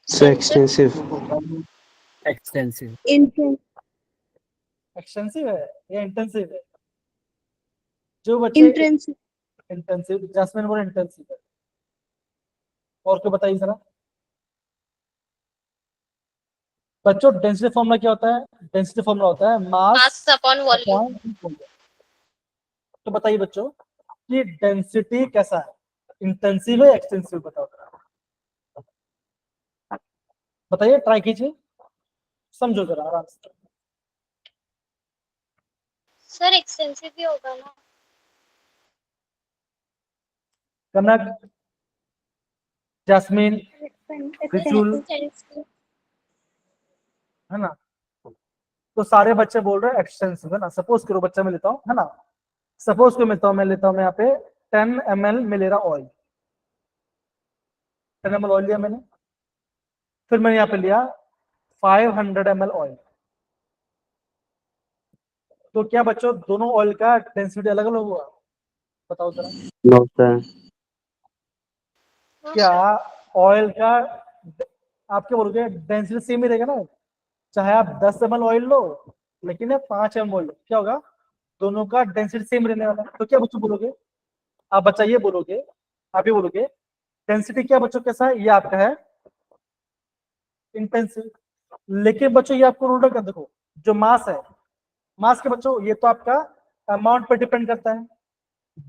So extensive. Extensive. एक्सटेंसिव है या इंटेंसिव है? जो बच्चे Intrinsic. इंटेंसिव, जैस्मिन बोले इंटेंसिव है, और क्या बताइए जरा बच्चों। डेंसिटी फॉर्मूला क्या होता है? डेंसिटी फॉर्मूला होता है मास मास अपॉन वॉल्यूम। अपॉन। तो बताइए बच्चों कि डेंसिटी कैसा है, इंटेंसिव है एक्सटेंसिव, बताओ जरा, बताइए, ट्राई कीजिए, समझो जरा आराम से। सर एक्सटेंसिव भी होगा ना? कनक, जैस्मिन, रिचुल, Extensive। है ना? तो सारे बच्चे बोल रहे हैं एक्सटेंसिव, है ना? सपोज करो बच्चा मैं लेता हूँ, है ना, सपोज को मैं लेता हूँ यहाँ पे 10 ml में ले रहा ऑयल, 10 ml ऑयल लिया मैंने, फिर मैंने यहाँ पे लिया 500 ml ऑयल। तो क्या बच्चों दोनों ऑयल का डेंसिटी अलग अलग हुआ? बताओ जरा। No, sir. क्या ऑयल का आप क्या बोलोगे, डेंसिटी सेम ही रहेगा ना? चाहे आप 10 ml ऑयल लो लेकिन 5 ml ऑयल लो, क्या होगा? दोनों का डेंसिटी सेम रहने वाला है। तो क्या बच्चों बोलोगे आप? बच्चा ये बोलोगे, आप ये बोलोगे डेंसिटी क्या बच्चों कैसा है? ये आपका है इंटेंसिव। लेकिन बच्चों ये आपको उल्टा कर देखो, जो मास है, मास के बच्चों ये तो आपका अमाउंट पर डिपेंड करता है।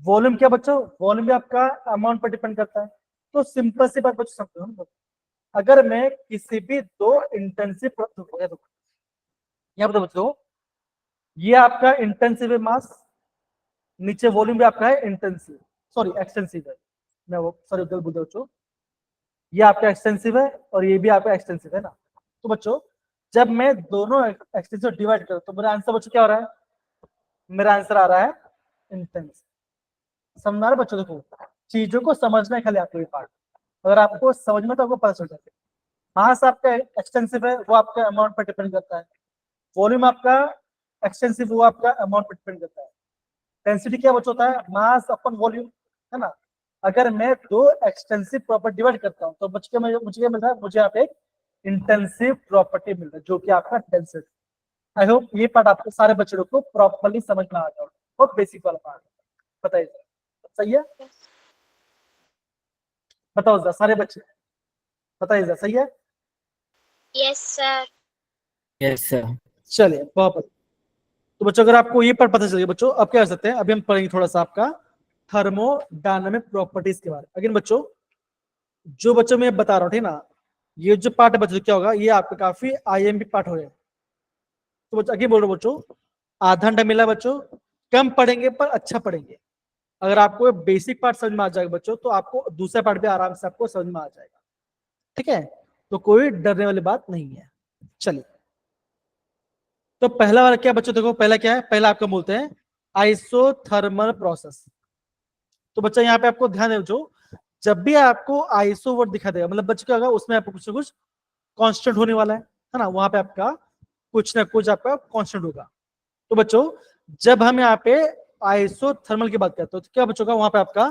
वॉल्यूम क्या बच्चों? वॉल्यूम भी आपका अमाउंट पर डिपेंड करता है। तो सिंपल सी बात बच्चों समझो, अगर मैं किसी भी दो इंटेंसिव यहाँ पर बच्चों, ये आपका इंटेंसिव है मास, नीचे वॉल्यूम भी आपका है इंटेंसिव, सॉरी एक्सटेंसिव है, मैं वो सॉरी गलत बोल रहा हूं बच्चों, ये आपका एक्सटेंसिव है और ये भी आपका एक्सटेंसिव है ना। तो बच्चों जब मैं दोनों एक्सटेंसिव डिवाइड करूं तो मेरा आंसर बच्चों क्या हो रहा है? मेरा आंसर आ रहा है इंटेंसिव। समझ रहे बच्चों? देखो चीजों को समझना है खाली आपको ये पार्ट, अगर आपको समझ में तो आपको पता चल जाता है। मास आपका एक्सटेंसिव है, वो आपका अमाउंट पर डिपेंड करता है। वॉल्यूम आपका एक्सटेंसिव, वो आपका अमाउंट पर डिपेंड करता है। डेंसिटी क्या बच्चों होता है? मास अपन वॉल्यूम, है ना? अगर मैं दो एक्सटेंसिव प्रॉपर्टी डिवाइड करता हूँ तो मुझे क्या मिल रहा है? मुझे यहाँ पे इंटेंसिव प्रॉपर्टी मिल रहा है जो कि आपका डेंसिटी। आई होप ये पार्ट आपको सारे बच्चों को प्रॉपर्ली समझ में आ जाओ, बहुत बेसिक वाला पार्ट। बताइए सही है? बताओ जरा सारे बच्चे, बताइए जरा सही है? Yes sir. Yes, sir. चलिए बहुत। तो बच्चों अगर आपको ये पार्ट पता चल गया बच्चों, अब क्या कर सकते हैं? अभी हम पढ़ेंगे थोड़ा सा आपका थर्मोडायनामिक प्रॉपर्टीज के बारे में। अगेन बच्चों जो बच्चों मैं बता रहा हूँ, ठीक ना, ये जो पार्ट है बच्चों क्या होगा, ये आपका काफी आईएमपी पार्ट हो जाए। तो बच्चों आगे बोल रहे हो बच्चों, आधा घंटा मिला बच्चों, कम पढ़ेंगे पर अच्छा पढ़ेंगे। अगर आपको बेसिक पार्ट समझ में आ जाएगा बच्चों तो आपको दूसरा पार्ट भी आराम से आपको समझ में आ जाएगा, ठीक है? तो कोई डरने वाली बात नहीं है। चलिए तो पहला वाला क्या बच्चों, देखो पहला क्या है? पहला आपको बोलते हैं आइसोथर्मल प्रोसेस। तो बच्चा यहाँ पे आपको ध्यान दो, जब भी आपको आइसो वर्ड दिखा देगा मतलब बच्चे क्या होगा, उसमें आपको कुछ ना कुछ कांस्टेंट होने वाला है ना? वहां पे आपका कुछ ना कुछ आपका कांस्टेंट होगा। तो बच्चों जब हम यहाँ पे आइसोथर्मल की बात करते हो तो क्या बच्चों का वहां पे आपका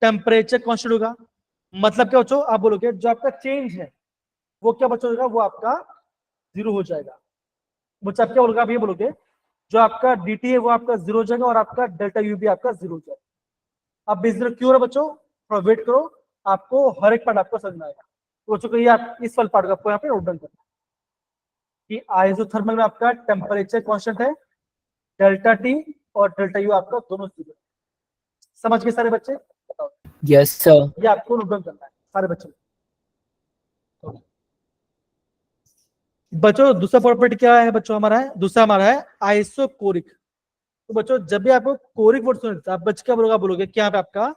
टेम्परेचर कांस्टेंट होगा। मतलब क्या बच्चों आप बोलोगे जो आपका चेंज है वो क्या बच्चों होगा? वो आपका जीरो हो जाएगा। बच्चा आप क्या बोलोगे? आप ये बोलोगे जो आपका dt है वो आपका जीरो हो जाएगा और आपका डेल्टा यू भी आपका जीरो हो जाएगा। अब जीरो क्यों है बच्चों? थोड़ा वेट करो, आपको हर एक पार्ट आपको समझ में आएगा। तो बच्चों को ये आप इस वाले पार्ट को आपको यहाँ पे नोट डाउन करना है। कि आइसोथर्मल में आपका टेम्परेचर कांस्टेंट है, डेल्टा टी और डेल्टा यू आपका दोनों जीरो। समझ गए सारे बच्चे? बताओ, Yes, sir. ये आपको नोट डाउन करना है सारे बच्चों। बच्चों दूसरा प्रॉपर्टी क्या है बच्चों हमारा है, दूसरा हमारा है आइसोकोरिक। तो बच्चों जब भी आपको कोरिक वर्ड सुने तो आप बच्चे क्या बोलोगे, बोलोगे कि यहाँ पे आपका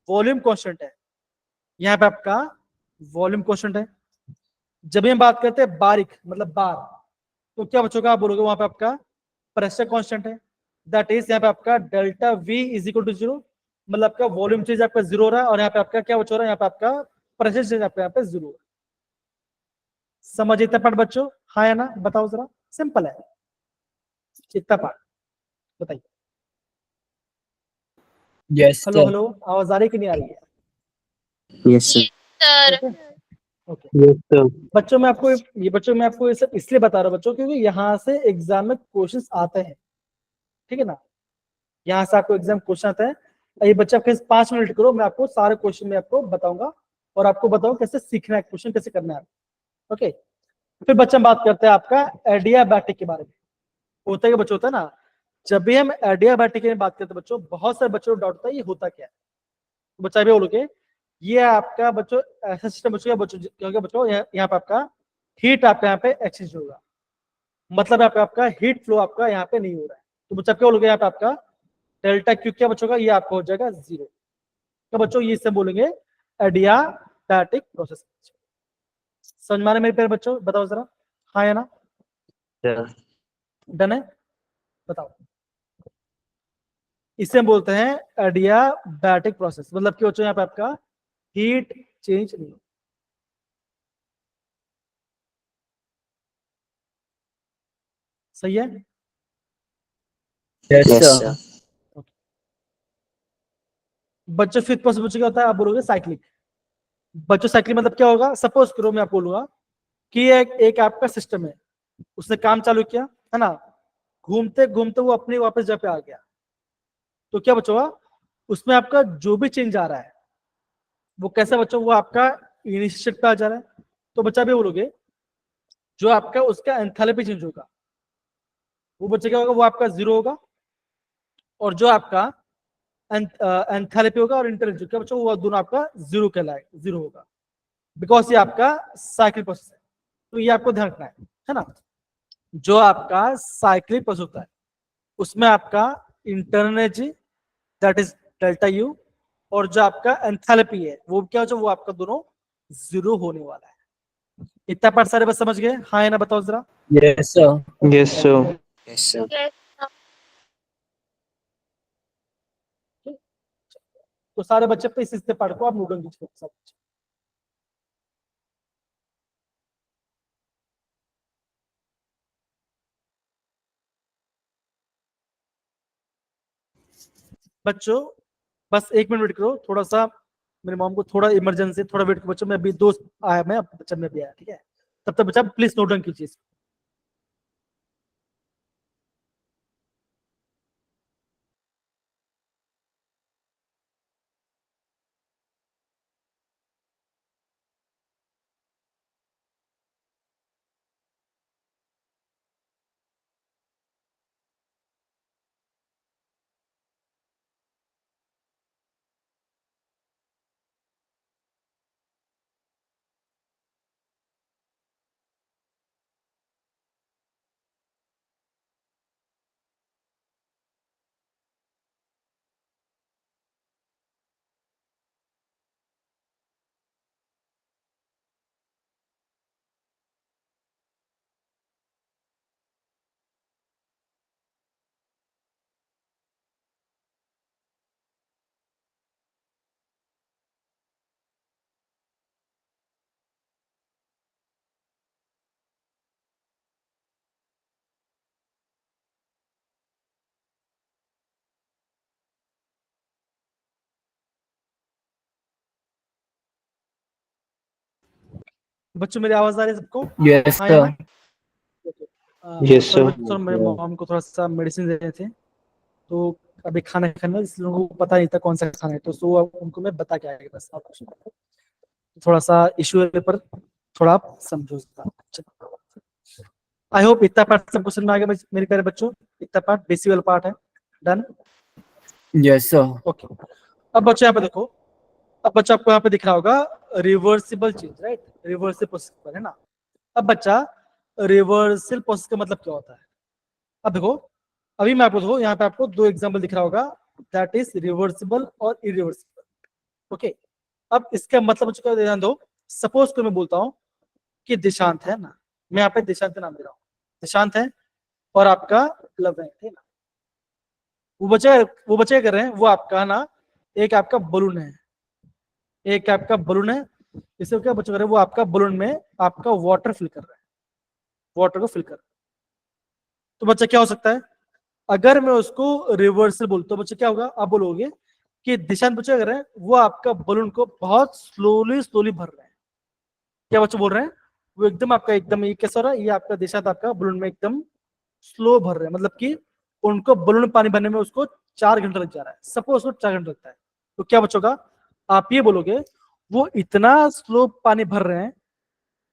वॉल्यूम कांस्टेंट है, यहाँ पे आपका वॉल्यूम कांस्टेंट है। जब भी हम बात करते हैं बारीक मतलब बार, तो क्या बच्चों का आप बोलोगे वहां पे आपका प्रेशर कांस्टेंट है, दैट इज यहाँ पे आपका delta V is equal to zero, मतलब आपका वॉल्यूम चेंज आपका जीरो हो रहा है और यहाँ पे आपका क्या बच्चों हो रहा है, यहाँ पे आपका प्रेशर चेंज आपका यहाँ पे जीरो हो रहा है। समझ इतना पार्ट बच्चों, हाँ या ना बताओ जरा, सिंपल है इतना पार्ट, बताइए। Yes, hello sir. हेलो, आवाज आ रही कि नहीं आ रही है? Yes, sir. Sir. Okay Yes, sir. बच्चों मैं आपको ये सब इसलिए बता रहा हूँ बच्चों, क्योंकि यहाँ से एग्जाम में क्वेश्चंस आते हैं, ठीक है ना, यहाँ से आपको एग्जाम क्वेश्चन आता है। ये बच्चे आपके 5 मिनट करो, मैं आपको सारे क्वेश्चन में आपको बताऊंगा और आपको बताऊं कैसे सीखना है, क्वेश्चन कैसे करना है। ओके, फिर बच्चे हम बात करते हैं आपका एडियाबैटिक के बारे में। होता है बच्चों, होता है ना, जब भी हम एडियाबैटिक की बात करते हैं बच्चों, बहुत सारे बच्चों को डाउट होता है ये होता क्या है। तो बच्चा भी बोलोगे ये आपका बच्चों ऐसा सिस्टम बच्चों क्योंकि बच्चों यहाँ पे आपका हीट आपका यहाँ पे एक्सचेंज होगा, मतलब आपका हीट फ्लो आपका यहाँ पे नहीं हो रहा है। तो बच्चा क्या बोलोगे यहाँ पे आपका डेल्टा क्यू क्या बच्चों का, ये आपका हो जाएगा जीरो। तो बच्चों ये इससे बोलेंगे एडियाबैटिक प्रोसेस। समझ में आ रहा है मेरे प्यारे बच्चों, बताओ जरा, हाँ या ना? Sir. डन है, बताओ। इसे हम बोलते हैं एडियाबैटिक प्रोसेस, मतलब कि बच्चों यहाँ पे आपका हीट चेंज नहीं हो। सही है? Yes, Yes, sir. sir. बच्चों फिफ्थ प्रोसेस बच्चों क्या होता है, आप बोलोगे साइक्लिक। बच्चों साइक्लिक मतलब क्या होगा, सपोज करो मैं आपको बोलूंगा कि एक आपका सिस्टम है, उसने काम चालू किया है ना, घूमते घूमते वो अपने वापस जगह पे आ गया, तो क्या बच्चों उसमें आपका जो भी चेंज आ रहा है वो कैसा बच्चों, वो आपका इनिशियल पे आ जा रहा है। तो बच्चा भी बोलोगे जो आपका उसका एंथैल्पी चेंज होगा वो बच्चे क्या होगा, वो आपका जीरो होगा, और जो आपका एंथैल्पी होगा और इंटरनेट क्या बच्चों, वो दोनों आपका जीरो कहलाएगा, जीरो होगा, बिकॉज ये आपका साइक्लिक प्रोसेस है। तो ये आपको ध्यान रखना है ना, जो आपका साइक्लिक प्रोसेस होता है उसमें आपका internal energy that is delta U, और जो आपका एंथैल्पी है वो क्या हो, वो आपका दोनों जीरो होने वाला है। इतना पार्ट सारे बस समझ गए, हाँ या ना बताओ जरा? Yes, sir. Yes, sir. Yes, sir. Yes. तो सारे बच्चे पे इस पार्ट को आप नोट डाउन कीजिए सब। बच्चों बस 1 मिनट वेट करो, थोड़ा सा मेरे मॉम को थोड़ा इमरजेंसी, थोड़ा वेट करो बच्चों, मैं अभी दोस्त आया, मैं बच्चा में भी आया, ठीक है, तब तक बच्चा प्लीज नोट डाउन कीजिए। बच्चों मेरी आवाज आ रही है सबको? Yes, हाँ या sir. ना? Yes, sorry sir. बच्चों, मेरे मॉम को थोड़ा सा मेडिसिन दे रहे थे, तो अभी खाना खाना इस लोगों को पता नहीं था कौन सा खाना है, तो सो अब उनको मैं बता के आएगा बस आपको, थोड़ा सा इशू है पर थोड़ा आप समझो इसका। आई होप इतना पार्ट सबको समझ में आ गया मेरे प्यारे बच्चों, इतना पार्ट बेसिक वाला पार्ट है, डन। Yes, sir. ओके, अब बच्चों यहाँ पे देखो, अब बच्चा आपको यहाँ पे दिख रहा होगा reversible change, right, reversible process पर है ना। अब बच्चा रिवर्सिबल प्रोसेस का मतलब क्या होता है, अब देखो अभी मैं आपको देखो यहाँ पे आपको दो एग्जांपल दिख रहा होगा, दैट इज रिवर्सिबल और इरिवर्सिबल। ओके, अब इसका मतलब बच्चों का ध्यान दो, सपोज को मैं बोलता हूँ कि दिशांत है ना, मैं यहाँ पे दिशांत का नाम दे रहा हूँ, दिशांत है और आपका लव है ना, वो बच्चे कर रहे हैं, वो आपका ना एक आपका बलून है, एक आपका बलून है, इसे क्या बच्चे कर रहे हैं, वो आपका बलून में आपका वाटर फिल कर रहा है, वाटर को फिल कर रहा है। तो बच्चा क्या हो सकता है, अगर मैं उसको रिवर्सल बोलता हूँ, बच्चे क्या होगा, आप बोलोगे कि दिशांत बच्चे कर रहे हैं, वो आपका बलून को बहुत स्लोली स्लोली भर रहे हैं। क्या बच्चे बोल रहे हैं, वो एकदम आपका एकदम ये कैसा हो रहा है, ये आपका दिशांत आपका बलून में एकदम स्लो भर रहे हैं, मतलब कि उनको बलून में पानी भरने में उसको 4 घंटा लग जा रहा है, सपोज उसको 4 घंटा लगता है, तो क्या बच्चों आप ये बोलोगे वो इतना स्लो पानी भर रहे हैं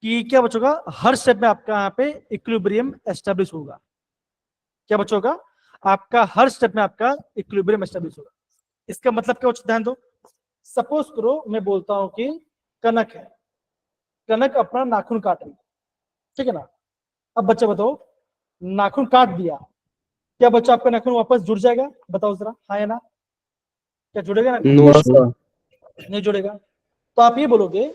कि क्या बच्चों हर स्टेप में आपका यहाँ पे इक्विलिब्रियम एस्टेब्लिश होगा। क्या बच्चों आपका हर स्टेप में आपका इक्विलिब्रियम एस्टेब्लिश होगा। इसका मतलब क्या बच्चों, ध्यान दो, सपोज करो मैं बोलता हूं कि कनक है, कनक अपना नाखून काट रही है, ठीक है ना। अब बच्चा बताओ, नाखून काट दिया, क्या बच्चा आपका नाखून वापस जुड़ जाएगा, बताओ जरा, हाँ या ना, क्या जुड़ेगा ना? No, Yes, sir. sir. नहीं जुड़ेगा। तो आप ये बोलोगे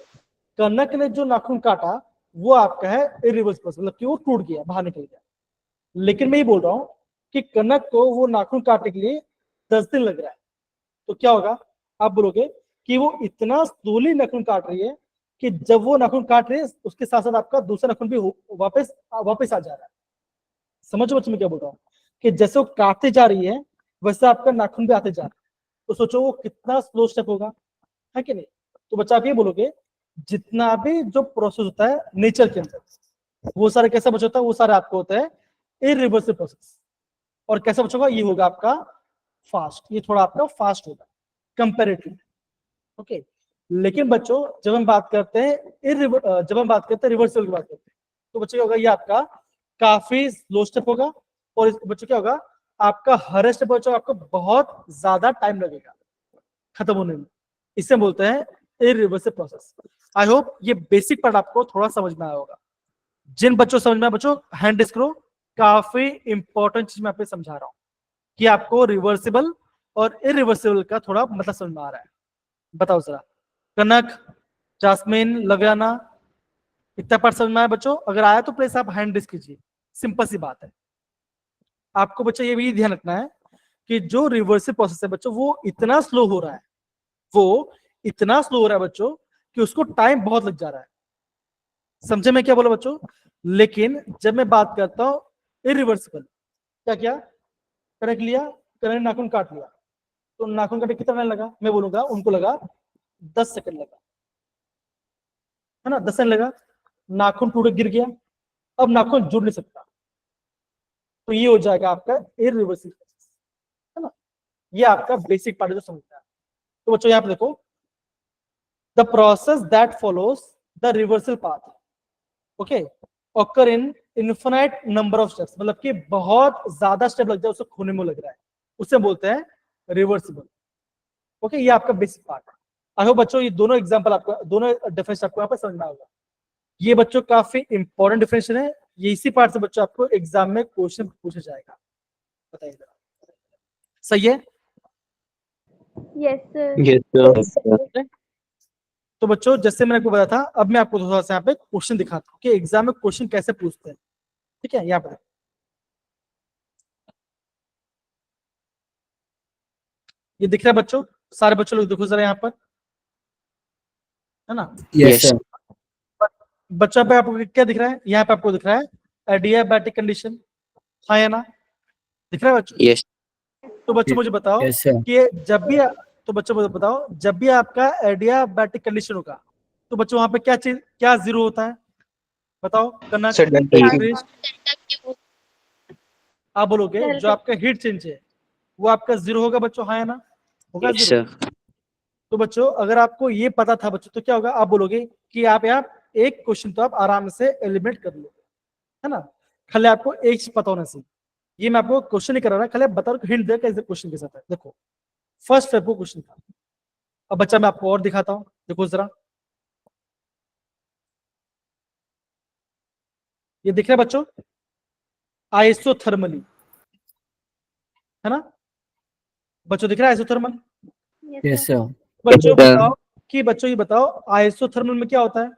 कनक ने जो नाखून काटा वो आपका है इरिवर्सिबल, मतलब कि वो टूट गया, बाहर निकल गया। लेकिन मैं ये बोल रहा हूं कि कनक को वो नाखून काटने के लिए 10 दिन लग रहा है, तो क्या होगा, आप बोलोगे कि वो इतना स्लोली नाखून काट रही है कि जब वो नाखून काट रही है उसके साथ साथ आपका दूसरा नाखून भी वापस वापस आ जा रहा है। समझो बच्चे मैं क्या बोल रहा हूँ, कि जैसे वो काटते जा रही है वैसे आपका नाखून भी आते जा रहा है, तो सोचो वो कितना स्लो स्टेप होगा, है कि नहीं। तो बच्चा आप ये बोलोगे जितना भी जो प्रोसेस होता है नेचर के अंदर वो सारे कैसा बच्चा होता है, वो सारे आपको होता है इरिवर्सिबल प्रोसेस। और कैसा बच्चा होगा, ये होगा आपका फास्ट, ये थोड़ा आपका फास्ट होगा कंपेरेटिवली। ओके, लेकिन बच्चों जब हम बात करते हैं जब हम बात करते हैं रिवर्सिबल की बात करते हैं, तो बच्चों क्या होगा, ये आपका काफी स्लो स्टेप होगा, और इस बच्चों क्या होगा, आपका हर स्टेप बच्चों आपको बहुत ज्यादा टाइम लगेगा खत्म होने में, इसे बोलते हैं इरिवर्सिबल प्रोसेस। आई होप ये बेसिक पार्ट आपको थोड़ा समझ में आया होगा। जिन बच्चों समझ में आया बच्चों हैंड रेज करो, काफी इंपॉर्टेंट चीज मैं आपको समझा रहा हूँ कि आपको रिवर्सिबल और इरिवर्सिबल का थोड़ा मतलब समझ में आ रहा है। बताओ जरा, कनक, जास्मिन, लव्याना, इतना पार्ट समझ में आया बच्चों? अगर आया तो प्लीज आप हैंड रेज कीजिए, सिंपल सी बात है। आपको बच्चा ये भी ध्यान रखना है कि जो रिवर्सिबल प्रोसेस है बच्चों वो इतना स्लो हो रहा है, वो इतना स्लो हो रहा है बच्चों कि उसको टाइम बहुत लग जा रहा है। समझे मैं क्या बोला बच्चों? लेकिन जब मैं बात करता हूं इरिवर्सिबल, क्या किया, कनक लिया, कनक ने नाखून काट लिया, तो नाखून काटे कितना टाइम लगा, मैं बोलूंगा उनको लगा 10 सेकंड लगा, है ना, 10 सेकंड लगा, नाखून टूट गिर गया, अब नाखून जुड़ नहीं सकता, तो ये हो जाएगा आपका इरिवर्सिबल, है ना। ये आपका बेसिक पार्ट जो समझना है। तो बच्चों यहाँ पे देखो, the process that follows the reversal path, okay, occur in infinite number of steps, मतलब कि बहुत ज्यादा स्टेप लग जाए उसको खोने में लग रहा है, उसे बोलते हैं रिवर्सिबल। ओके, ये आपका बेसिक पार्ट है। आई होप बच्चों ये दोनों एग्जांपल आपको, दोनों डिफरेंस आपको यहाँ पर समझना होगा। ये बच्चों काफी इंपॉर्टेंट डिफरेंशियल है, ये इसी पार्ट से बच्चों आपको एग्जाम में क्वेश्चन पूछा जाएगा। बताइए जरा, सही है? Yes, sir. Yes, sir. तो बच्चों जैसे मैंने आपको बताया था, अब मैं आपको थोड़ा सा यहाँ पे क्वेश्चन दिखाता हूँ कि एग्जाम में क्वेश्चन कैसे पूछते हैं। ठीक है, यहाँ पर ये दिख रहा है बच्चों, सारे बच्चों लोग देखो जरा यहाँ पर, है ना। Yes, Yes. sir. बच्चा पे आपको क्या दिख रहा है, यहाँ पे आपको दिख रहा है एडियाबैटिक कंडीशन, हाँ या ना, दिख रहा है बच्चों? Yes. तो बच्चों मुझे बताओ Yes, sir. कि जब भी, तो बच्चों मुझे बताओ जब भी आपका एडियाबैटिक कंडीशन होगा तो बच्चों वहां पे क्या चीज, क्या जीरो होता है, बताओ? कनक, Sedentary. क्रिश, आप बोलोगे जो आपका हीट चेंज है वो आपका जीरो होगा बच्चों, हाँ या ना, होगा Yes, जीरो। sir. तो बच्चों अगर आपको ये पता था बच्चों तो क्या होगा, आप बोलोगे कि आप यहाँ एक क्वेश्चन तो आप आराम से एलिमिनेट कर लोगे, है ना, खाली आपको एक चीज पता होना चाहिए, ये मैं आपको क्वेश्चन नहीं करा रहा, खाली आप बता रहा हूँ, हिंट दे कैसे क्वेश्चन के साथ है। देखो फर्स्ट स्टेप वो क्वेश्चन था। अब बच्चा मैं आपको और दिखाता हूँ, देखो जरा, ये दिख रहा है बच्चों, आइसोथर्मली, है ना बच्चों, दिख रहा है आइसोथर्मल। Yes, sir. बच्चों sir. बताओ कि बच्चों ये बताओ आइसोथर्मल में क्या होता है,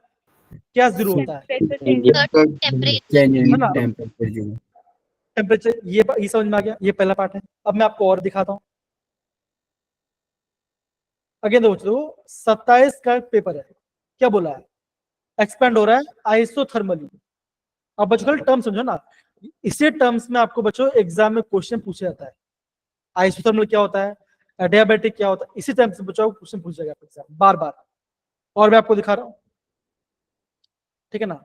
क्या जीरो होता है, Sir, temperature. Change in है ना? temperature zero. टेम्परेचर, ये समझ में आ गया, ये पहला पार्ट है। अब मैं आपको और दिखाता हूँ। अगेन दोस्तों 27 का पेपर है, क्या बोला है, एक्सपेंड हो रहा है आइसोथर्मली। अब बच्चों टर्म समझो ना, इसी टर्म्स में आपको बच्चों एग्जाम में क्वेश्चन पूछा जाता है, आइसोथर्मल क्या होता है, एडियाबैटिक क्या होता है, इसी टाइम से बच्चों क्वेश्चन पूछ जाएगा एग्जाम बार बार। और मैं आपको दिखा रहा हूँ, ठीक है ना,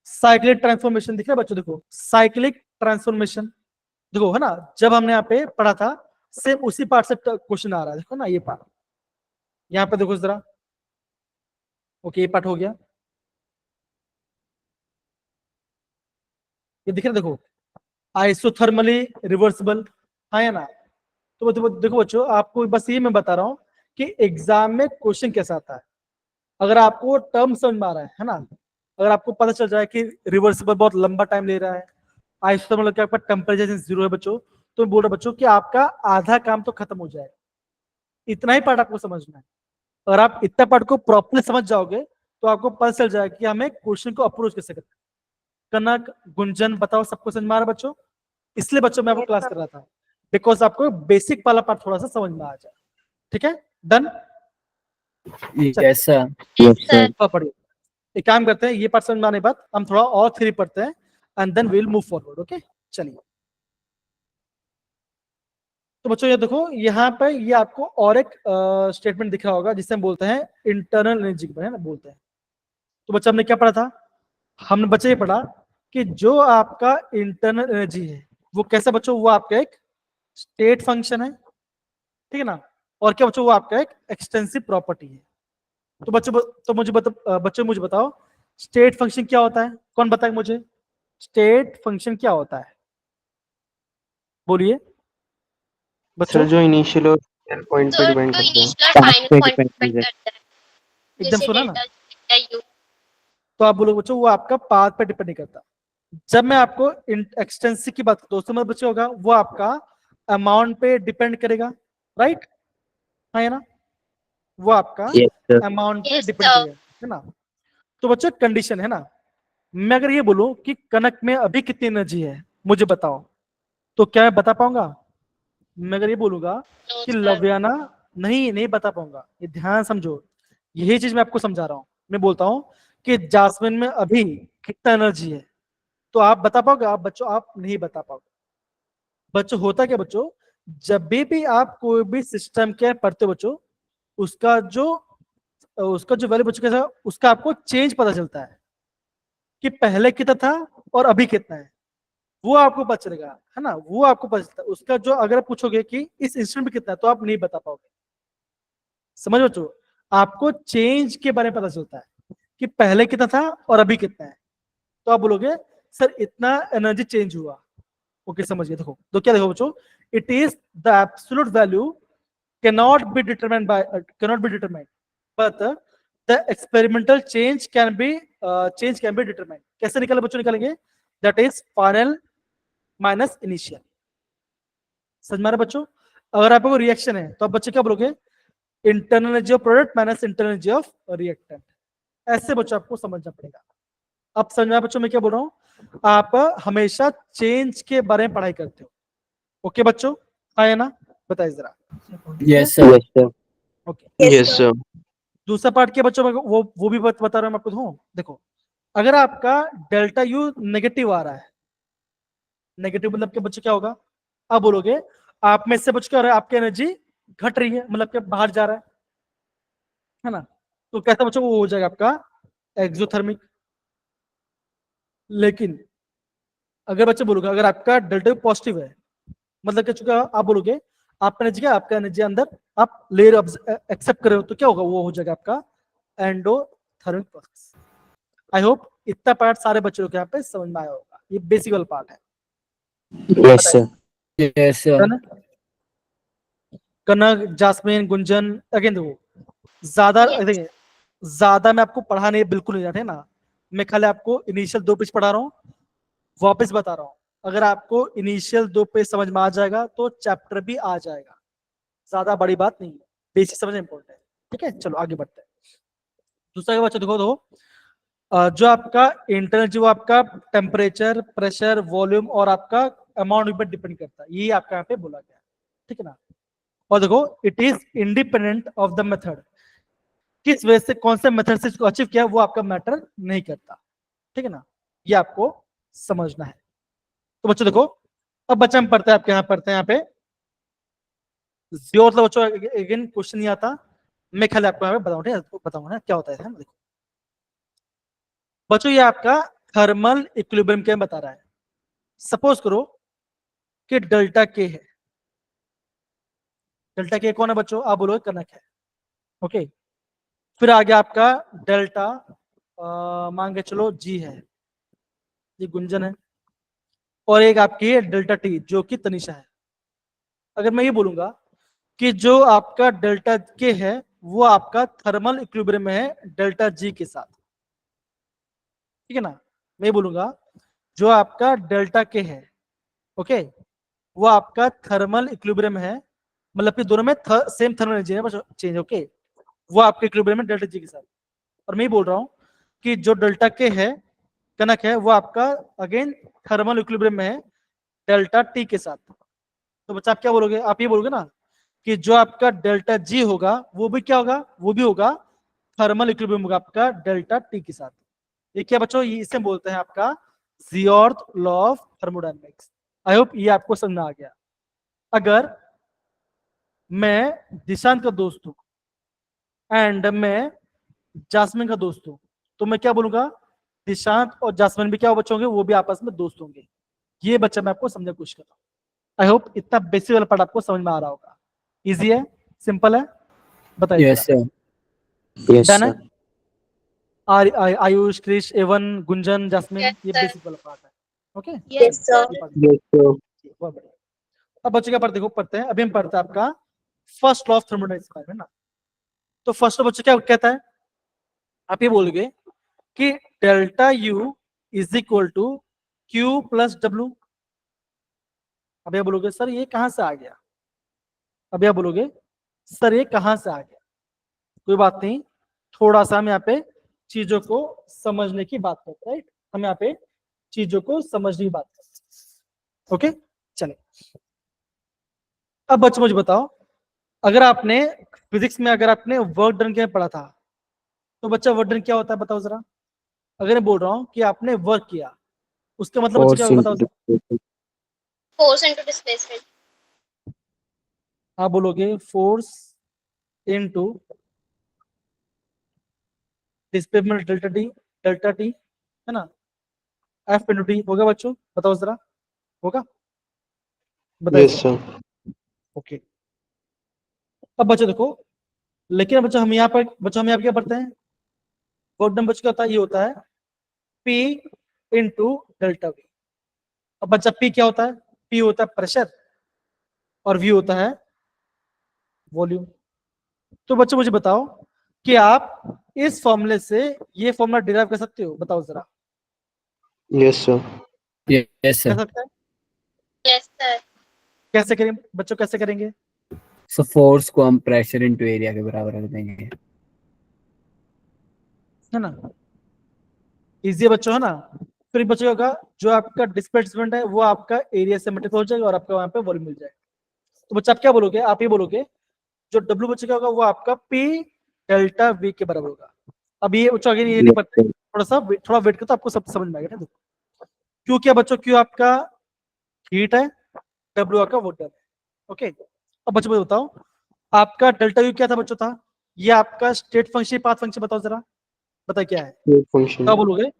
साइक्लिक ट्रांसफॉर्मेशन दिख रहा है बच्चों, देखो साइक्लिक ट्रांसफॉर्मेशन, देखो है ना, जब हमने यहाँ पे पढ़ा था सेम उसी पार्ट से क्वेश्चन आ रहा है, देखो ना ये पार्ट, यहाँ पे देखो जरा, ओके ये पार्ट हो गया, ये दिख रहा है देखो, आइसोथर्मली रिवर्सिबल, हाँ या ना। तो देखो बच्चों, आपको बस ये मैं बता रहा हूँ कि एग्जाम में क्वेश्चन कैसा आता है। अगर आपको टर्म समझ में आ रहा है ना, अगर आपको पता चल जाए कि रिवर्सिबल बहुत लंबा टाइम ले रहा है, आइसोथर्मल क्या आपका टेम्परेचर जीरो है बच्चों, तो बोल रहा बच्चों कि आपका आधा काम तो खत्म हो जाएगा। इतना ही पार्ट आपको समझना है। अगर आप इतना पार्ट को प्रॉपरली समझ जाओगे तो आपको पता चल जाएगा कि हमें क्वेश्चन को अप्रोच कैसे करते हैं। कनक गुंजन बताओ, सबको समझ में आ रहा है बच्चों? इसलिए बच्चों मैं आपको क्लास कर रहा था, बिकॉज आपको बेसिक वाला पार्ट थोड़ा सा समझ में आ जाए। ठीक है, done? Yes, sir. Yes, sir. पढ़िए, एक काम करते हैं, ये पार्ट समझ में आने के बाद हम थोड़ा और थ्री पढ़ते हैं and then we will move forward. Okay चलिए, तो बच्चों ये देखो, यहाँ पे ये आपको और एक स्टेटमेंट दिख रहा होगा जिसे हम बोलते हैं इंटरनल एनर्जी के बारे में बोलते हैं। तो बच्चा हमने क्या पढ़ा था, हमने बच्चे ये पढ़ा कि जो आपका इंटरनल एनर्जी है वो कैसा बच्चों, वो आपका एक स्टेट फंक्शन है, ठीक है ना, और क्या बच्चों, वो आपका एक एक्सटेंसिव प्रॉपर्टी है। तो बच्चों तो मुझे बताओ स्टेट फंक्शन क्या होता है, कौन बताएगा मुझे, स्टेट फंक्शन क्या होता है, बोलिए बच्चों। सर जो इनिशियल और फाइनल पॉइंट पे So, डिपेंड तो करता है। initial और final पे point डिपेंड depend करता है। करता है, एकदम जैसे सुना ना, डेल्टा डेल्टा यू। तो आप बोलो बच्चों वो आपका पाथ पे डिपेंड नहीं करता। जब मैं आपको एक्सटेंसिव की बात दोस्तों में बच्चे होगा, वो आपका अमाउंट पे डिपेंड करेगा, राइट, हाँ है ना, वो आपका Yes, sir. अमाउंट पे Yes, डिपेंड sir. करेगा, है ना। तो बच्चों कंडीशन है ना, मैं अगर ये बोलूं कि कनक में अभी कितनी एनर्जी है मुझे बताओ, तो क्या मैं बता पाऊंगा? मैं अगर ये बोलूंगा No, कि sir. लव्याना, नहीं बता पाऊंगा, ये ध्यान समझो, यही चीज मैं आपको समझा रहा हूँ। मैं बोलता हूँ कि जास्मिन में अभी कितना एनर्जी है, तो आप बता पाओगे? आप बच्चों आप नहीं बता पाओगे। बच्चों होता क्या बच्चों, जब भी आप कोई भी सिस्टम के पढ़ते हो बच्चों, उसका जो वैल्यू बच्चों कैसा, उसका आपको चेंज पता चलता है कि पहले कितना था और अभी कितना है, वो आपको पता चलेगा, है ना, वो आपको पता चलता है। उसका जो अगर आप पूछोगे कि इस इंस्टेंट में कितना है, तो आप नहीं बता पाओगे। समझ बच्चों, आपको चेंज के बारे में पता चलता है कि पहले कितना था और अभी कितना है, तो आप बोलोगे सर इतना एनर्जी चेंज हुआ। ओके समझ गए। देखो तो क्या देखो बच्चों, it is the absolute value cannot be determined by cannot be determined, but the experimental change can be determined। कैसे निकाले बच्चों, निकालेंगे that is final minus initial। समझ में आ रहा है बच्चों? अगर आपको रिएक्शन है तो आप बच्चे क्या बोलोगे, internal energy of product minus internal energy of reactant. ऐसे बच्चों आपको समझना पड़ेगा। अब समझ में आया बच्चों मैं क्या बोल रहा हूँ, आप हमेशा चेंज के बारे में पढ़ाई करते हो। ओके बच्चों, हाँ है ना, बताइए जरा। Yes, sir. Yes, sir. Okay Yes, sir. दूसरा पार्ट क्या बच्चों, वो भी बता रहा हूं मैं आपको। देखो अगर आपका डेल्टा यू नेगेटिव आ रहा है, नेगेटिव मतलब के बच्चे क्या होगा, अब बोलोगे आप में से बच्चे क्या हो रहा है, आपकी एनर्जी घट रही है, मतलब कि बाहर जा रहा है ना, तो कैसा बच्चों वो हो जाएगा आपका एक्सोथर्मिक। लेकिन अगर बच्चे बोलोगे अगर आपका डेल्टा यू पॉजिटिव है, मतलब क्या चुका आप बोलोगे आपका एनर्जी अंदर आप लेयर एक्सेप्ट कर रहे हो, तो क्या होगा, वो हो जाएगा आपका एंडोथर्मिक प्रोसेस। आई होप इतना पार्ट सारे बच्चों को यहाँ पे समझ में आया होगा, ये बेसिक वाला पार्ट है। Yes, sir. Yes, sir. Done? कनक, जास्मिन, गुंजन, अगेन देखो ज्यादा Yes. देखिए ज्यादा मैं आपको पढ़ा नहीं, बिल्कुल नहीं, है ना, मैं खाली आपको इनिशियल 2 पेज पढ़ा रहा हूँ, वापस बता रहा हूँ। अगर आपको इनिशियल 2 पेज समझ में आ जाएगा तो चैप्टर भी आ जाएगा, ज्यादा बड़ी बात नहीं है, बेसिक समझना इंपॉर्टेंट है। ठीक है, चलो आगे बढ़ते हैं। दूसरा बच्चा देखो जो आपका इंटरनल जो आपका टेम्परेचर, प्रेशर, वॉल्यूम और आपका अमाउंट पर डिपेंड करता है, ये आपका यहाँ पे बोला गया है। ठीक है ना, और देखो it is independent of the method, किस वजह से कौन से मेथड से इसको अचीव किया वो आपका मैटर नहीं करता। ठीक है ना, ये आपको समझना है। तो बच्चों देखो, अब बच्चा हम पढ़ते हैं, आपके यहाँ पढ़ते हैं यहाँ पे जो मतलब बच्चों अगेन क्वेश्चन नहीं आता, मैं खाली आपको यहाँ पे बताऊंगा ना क्या होता है। देखो बच्चों ये आपका थर्मल इक्विलिब्रियम क्या बता रहा है। सपोज करो कि डेल्टा के है, डेल्टा के कौन है बच्चों, आप बोलोगे कनक है। ओके, फिर आगे आपका डेल्टा मान के चलो जी है, ये गुंजन है, और एक आपकी है डेल्टा टी जो कि तनिषा है। अगर मैं ये बोलूंगा कि जो आपका डेल्टा के है वो आपका थर्मल इक्विलिब्रियम में है डेल्टा जी के साथ। ठीक है ना, मैं ये बोलूंगा जो आपका डेल्टा के है, ओके, वो आपका थर्मल इक्विलिब्रियम है, मतलब कि दोनों में सेम थर्मल एनर्जी है चेंज, ओके, वो आपके इक्विलिब्रियम में डेल्टा जी के साथ। और मैं ये बोल रहा हूँ कि जो डेल्टा के है कनक है वो आपका अगेन थर्मल इक्विलिब्रियम में है डेल्टा टी के साथ। तो बच्चा आप क्या बोलोगे, आप ये बोलोगे ना कि जो आपका डेल्टा जी होगा वो भी क्या होगा, वो भी होगा थर्मल इक्विलिब्रियम होगा आपका डेल्टा टी के साथ। ये क्या बच्चों, ये इसे बोलते हैं आपका zeroth law of thermodynamics. I hope ये आपको समझ में आ गया। अगर मैं दिशांत का दोस्त हूं एंड मैं जास्मिन का दोस्त हूं तो मैं क्या बोलूंगा, दिशांत और जास्मिन भी क्या बच्चे होंगे, वो भी आपस में दोस्त होंगे। ये बच्चा मैं आपको समझने की कोशिश कर रहा हूँ। आई होप इतना बेसिक वाला पार्ट आपको समझ में आ रहा होगा, इजी है, सिंपल है, बताइए। Yes, sir. Yes, डन है। sir. Ayush, Krish, Avan, Gunjan, Jasmine, Yes, ये sir. बेसिक वाला पार्ट है। Okay, Yes, sir. Yes, sir. बहुत बढ़िया। अब बच्चों क्या पढ़ते, देखो पढ़ते हैं, अभी हम पढ़ते हैं आपका फर्स्ट लॉ ऑफ थर्मोडायनेमिक्स के बारे में ना। तो फर्स्ट लॉ बच्चों क्या कहता है, आप ये बोलोगे कि delta U is equal to Q plus W. अब ये बोलोगे सर ये कहां से आ गया, अब यह बोलोगे सर ये कहां से आ गया, कोई बात नहीं, थोड़ा सा हम यहाँ पे चीजों को समझने की बात करते हैं, राइट, हम यहाँ पे चीजों को समझने की बात करते हैं। ओके, चले। अब बच्चों मुझे बताओ, अगर आपने फिजिक्स में अगर आपने वर्क डन क्या पढ़ा था, तो बच्चा वर्क डन क्या होता है बताओ जरा। अगर मैं बोल रहा हूँ कि आपने वर्क किया, उसका मतलब बच्चा क्या Force होगा बताओ into जरा। displacement. Force into displacement. आप बोलोगे force into displacement delta T है ना, एफ इंटू टी होगा बच्चों, बताओ जरा, होगा, बताइए Yes, जरा। sir. ओके, अब बच्चों देखो, लेकिन बच्चों हम यहाँ पर क्या पढ़ते हैं, वर्क डन बच्चों क्या होता है, ये होता है पी इंटू डेल्टा वी। अब बच्चा पी क्या होता है, पी होता है प्रेशर और वी होता है वॉल्यूम। तो बच्चों मुझे बताओ कि आप इस फॉर्मूले से ये फॉर्मूला डिराइव कर सकते हो, बताओ जरा, Yes, sir. Yes, कर sir. सकते हैं, Yes, sir. कैसे करेंगे बच्चों, कैसे करेंगे, So force को हम pressure into area के बराबर रख देंगे। है ना, इजी बच्चों, है ना। फिर बच्चों होगा जो आपका डिस्प्लेसमेंट है वो आपका एरिया से मल्टीप्लाई हो जाएगा और आपका वहां पे वॉल्यूम मिल जाएगा। तो बच्चा आप क्या बोलोगे, आप ये बोलोगे जो डब्ल्यू बच्चे क्या होगा वो आपका पी डेल्टा वी के बराबर होगा। अब ये बच्चों अगेन ये नहीं Yes, पता, sir. थोड़ा वेट करो तो आपको सब समझ में आएगा। देखो क्यों क्या बच्चों, क्यों आपका हीट है, डब्ल्यू आपका वाटर है। ओके, अब बच्चों मुझे बताओ आपका डेल्टा यू क्या था बच्चों, था ये आपका स्टेट फंक्शन, पाथ फंक्शन, बताओ जरा, बताइए क्या है, Wave function. क्या बोलोगे,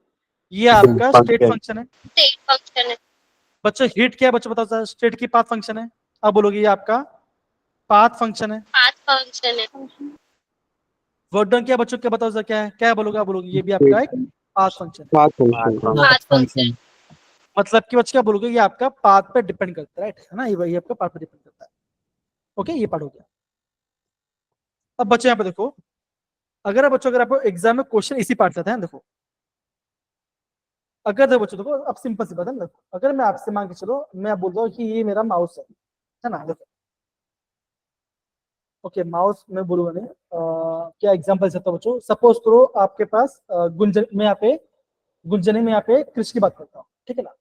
ये आपका स्टेट Function. फंक्शन है। State function है. बच्चों हीट क्या है बच्चों, बताओ जरा, स्टेट की पाथ फंक्शन है। अब बोलोगे ये आपका पाथ फंक्शन है। Path function है. वर्क डन क्या बच्चों, क्या बताओ जरा क्या है, क्या है बोलोगे, आप बोलोगे ये भी आपका State एक पाथ फंक्शन है। Path function. Path function. मतलब कि बच्चे क्या बोलोगे, ये आपका पाथ पे डिपेंड करता है, राइट है ना, ये आपका पाथ पे डिपेंड करता है। ओके, ये पार्ट हो गया। अब बच्चे यहाँ पे देखो, अगर बच्चों अगर आपको एग्जाम में क्वेश्चन इसी पार्ट से आता है, देखो अगर देखो बच्चों देखो, अब सिंपल सी बात है ना, देखो अगर मैं आपसे मांग के चलो, मैं बोल रहा हूँ कि ये मेरा माउस है ना, देखो ओके माउस मैं बोलूंगा नहीं, क्या एग्जांपल सकता हूँ बच्चों, सपोज करो आपके पास गुंजन में यहाँ पे गुंजन में यहाँ पे कृष्ण की बात करता हूँ, ठीक है ना,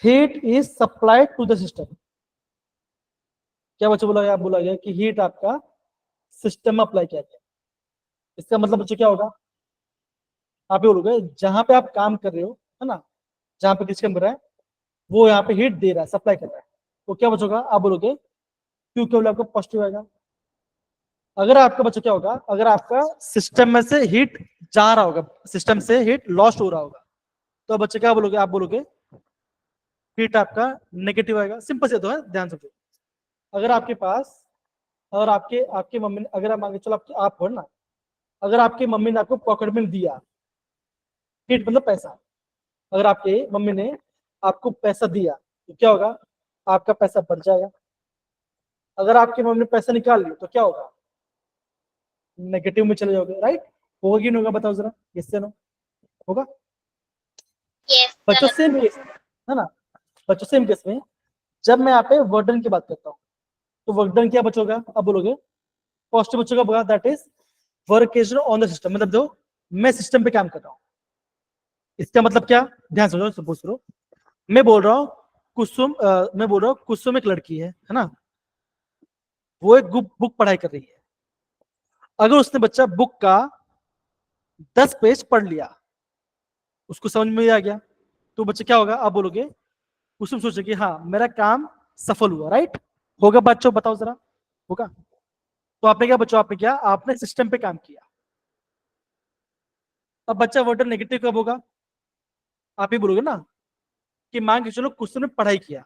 heat is supplied to the system. क्या बच्चों बोला गया कि हीट आपका सिस्टम में अप्लाई किया गया। इसका मतलब बच्चों क्या होगा, आप ये बोलोगे जहां पे आप काम कर रहे हो है ना, जहां पे किसके कर रहा है वो यहाँ पे हीट दे रहा है, सप्लाई कर रहा है, तो क्या बच्चों का आप बोलोगे क्यों, केवल आपको पॉजिटिव आएगा। अगर आपका बच्चों क्या होगा, अगर आपका सिस्टम में से हीट जा रहा होगा, सिस्टम से हीट लॉस्ट हो रहा होगा, तो बच्चे क्या बोलोगे, आप बोलोगे हीट आपका नेगेटिव आएगा। सिंपल से तो है, ध्यान से। अगर आपके पास और आपके आपके मम्मी ने, अगर आप मांगे चलो आप हो ना, अगर आपकी मम्मी ने आपको पॉकेट मनी दिया, हीट मतलब पैसा, अगर आपके मम्मी ने आपको पैसा दिया तो क्या होगा, आपका पैसा बढ़ जाएगा। अगर आपकी मम्मी ने पैसा निकाल लिया तो क्या होगा, नेगेटिव में चले जाओगे, राइट। होगा कि नहीं होगा, बताओ जरा, यस या नो, होगा। Yes, बच्चों sir. सेम केस है ना, बच्चों सेम केस में जब मैं यहाँ पे वर्क डन की बात करता हूँ, तो वर्क डन क्या बच्चों का, अब बोलोगे पॉजिटिव बच्चों का बोला, that is work is on the system, मतलब जो मैं सिस्टम पे काम कर रहा हूँ। इसका मतलब क्या, ध्यान से सपोज करो मैं बोल रहा हूँ कुसुम एक लड़की है ना, वो एक बुक पढ़ाई कर रही है। अगर उसने बच्चा बुक का 10 पेज पढ़ लिया, उसको समझ में आ गया, तो बच्चा क्या होगा, आप बोलोगे कुसुम सोचेगी हाँ मेरा काम सफल हुआ, राइट। होगा बच्चों, बताओ जरा, होगा। तो आपने क्या बच्चों, आपने सिस्टम पे काम किया। अब बच्चा वर्ड नेगेटिव कब होगा, आप ही बोलोगे ना कि मान के चलो कुसुम ने पढ़ाई किया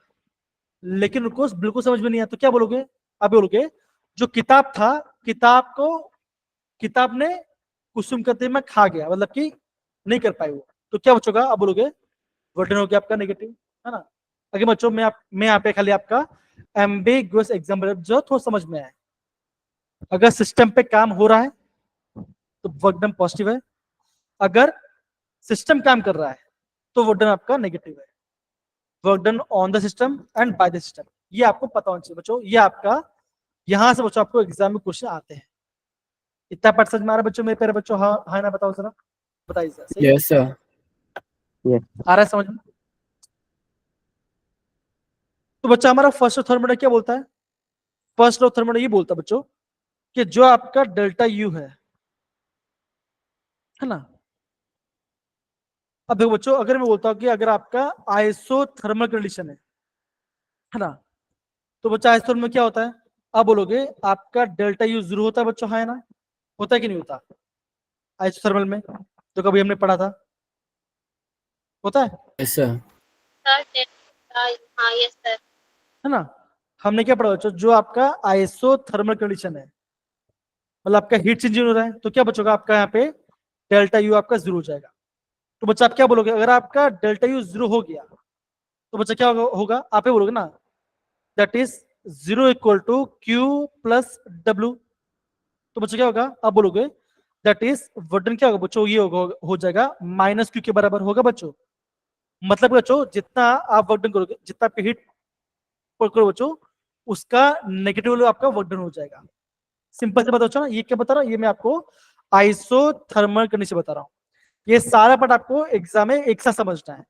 लेकिन उनको बिल्कुल समझ में नहीं आया, तो क्या बोलोगे, आप बोलोगे जो किताब था, किताब ने कुसुम का दिमाग खा गया, मतलब कि नहीं कर पाई वो, तो क्या बच्चों का आप बोलोगे वर्डन हो गया आपका नेगेटिव, है ना। अगर बच्चों मैं यहाँ पे खाली आपका एम्बिगुअस एग्जाम्पल जो थोड़ा समझ में आए, अगर सिस्टम पे काम हो रहा है तो वर्डन पॉजिटिव है, अगर सिस्टम काम कर रहा है तो वर्डन आपका नेगेटिव है। Work done on the system and by the system, ये आपको पता होना चाहिए बच्चों, ये आपका यहां से बच्चों आपको एग्जाम में क्वेश्चन आते हैं। इतना पार्ट समझ में आ रहा है बच्चों, मेरे प्यारे बच्चों, हाँ हाँ ना, बताओ जरा, बताइए जरा, सही यस सर। आ रहा है समझ में। तो बच्चा हमारा फर्स्ट ऑफ थर्मोडायनामिक्स क्या बोलता है, फर्स्ट ऑफ थर्मोडायनामिक्स ये बोलता है बच्चों कि जो आपका डेल्टा यू है ना, अब देखो बच्चों अगर मैं बोलता हूँ कि अगर आपका आइसोथर्मल कंडीशन है ना, तो बच्चा आइसोथर्मल में क्या होता है, आप बोलोगे आपका डेल्टा यू 0 होता है बच्चों, हाँ है ना, होता है कि नहीं होता आइसोथर्मल में, तो कभी हमने पढ़ा था, होता है यस सर। Sir, हाँ, yes, sir. है ना। हमने क्या पढ़ा बच्चों, जो आपका आइसोथर्मल कंडीशन है, मतलब आपका हीट चेंज हो रहा है, तो क्या बच्चों का आपका यहाँ पे डेल्टा यू आपका 0 हो जाएगा। तो बच्चा आप क्या बोलोगे, अगर आपका डेल्टा यू 0 हो गया तो बच्चा क्या होगा, आप ही बोलोगे ना, that is 0 equal to Q plus W. तो बच्चा क्या होगा, आप बोलोगे दैट इज वर्डन क्या होगा बच्चों, ये हो जाएगा माइनस क्यू के बराबर होगा बच्चों। मतलब बच्चों जितना आप वर्डन करोगे, जितना आपकी हीट करो बच्चों, उसका नेगेटिव आपका वर्डन हो जाएगा। सिंपल से बता बच्चों, ये क्या बता रहा हूँ, ये मैं आपको आइसोथर्मल कंडीशन बता रहा हूँ। ये सारा पार्ट आपको एग्जाम में एक साथ समझना है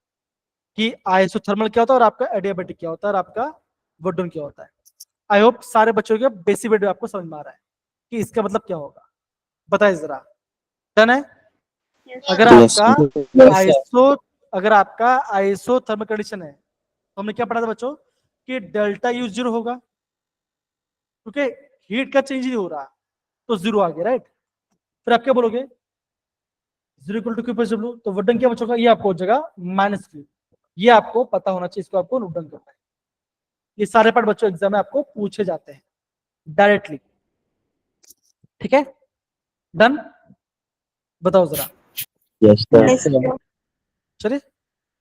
कि आइसोथर्मल क्या होता है और आपका एडियाबैटिक क्या होता है और आपका वर्डन क्या होता है। आई होप सारे बच्चों के बेसिक वीडियो आपको समझ में आ रहा है कि इसका मतलब क्या होगा, बताइए जरा, डन है। Yes. अगर Yes. आपका अगर आपका आइसोथर्मल कंडीशन है तो हमने क्या पढ़ा था बच्चों कि डेल्टा यू 0 होगा, क्योंकि हीट का चेंज नहीं हो रहा, तो 0 आ गया, राइट। फिर आप क्या बोलोगे 0 equal to Q plus W, तो वर्डन क्या बच्चों का, ये आपको हो जाएगा माइनस क्यू। ये आपको पता होना चाहिए, इसको आपको नोट डाउन करना है। ये सारे पार्ट बच्चों एग्जाम में आपको पूछे जाते हैं डायरेक्टली, ठीक है, डन। बताओ जरा, Yes, sir. Yes, sir. चलिए,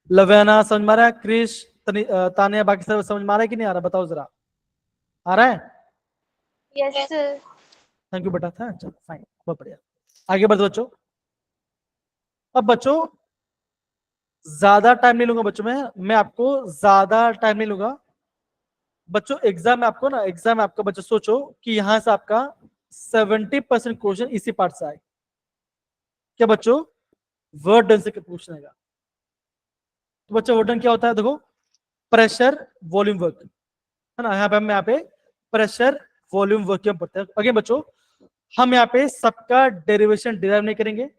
लवेना समझ में आ रहा है, क्रिश, तानिया, बाकी सब समझ में आ रहा है कि नहीं आ रहा, बताओ जरा, आ रहा है? Yes, sir. थैंक यू बेटा, था अच्छा, फाइन, बहुत बढ़िया। आगे बढ़ो बच्चों। अब बच्चों ज्यादा टाइम नहीं लूंगा बच्चों, मैं आपको ज्यादा टाइम नहीं लूंगा बच्चों। एग्जाम में आपको ना, एग्जाम में आपका बच्चों सोचो कि यहां से आपका 70% क्वेश्चन इसी पार्ट से आए क्या बच्चों? वर्ड डन से पूछने का। तो बच्चों वर्ड डन क्या होता है? देखो, प्रेशर वॉल्यूम वर्क है ना, यहाँ पे प्रेशर वॉल्यूम वर्क हम पढ़ते हैं। अगेन बच्चों, हम यहाँ पे सबका डेरिवेशन डिराइव नहीं करेंगे,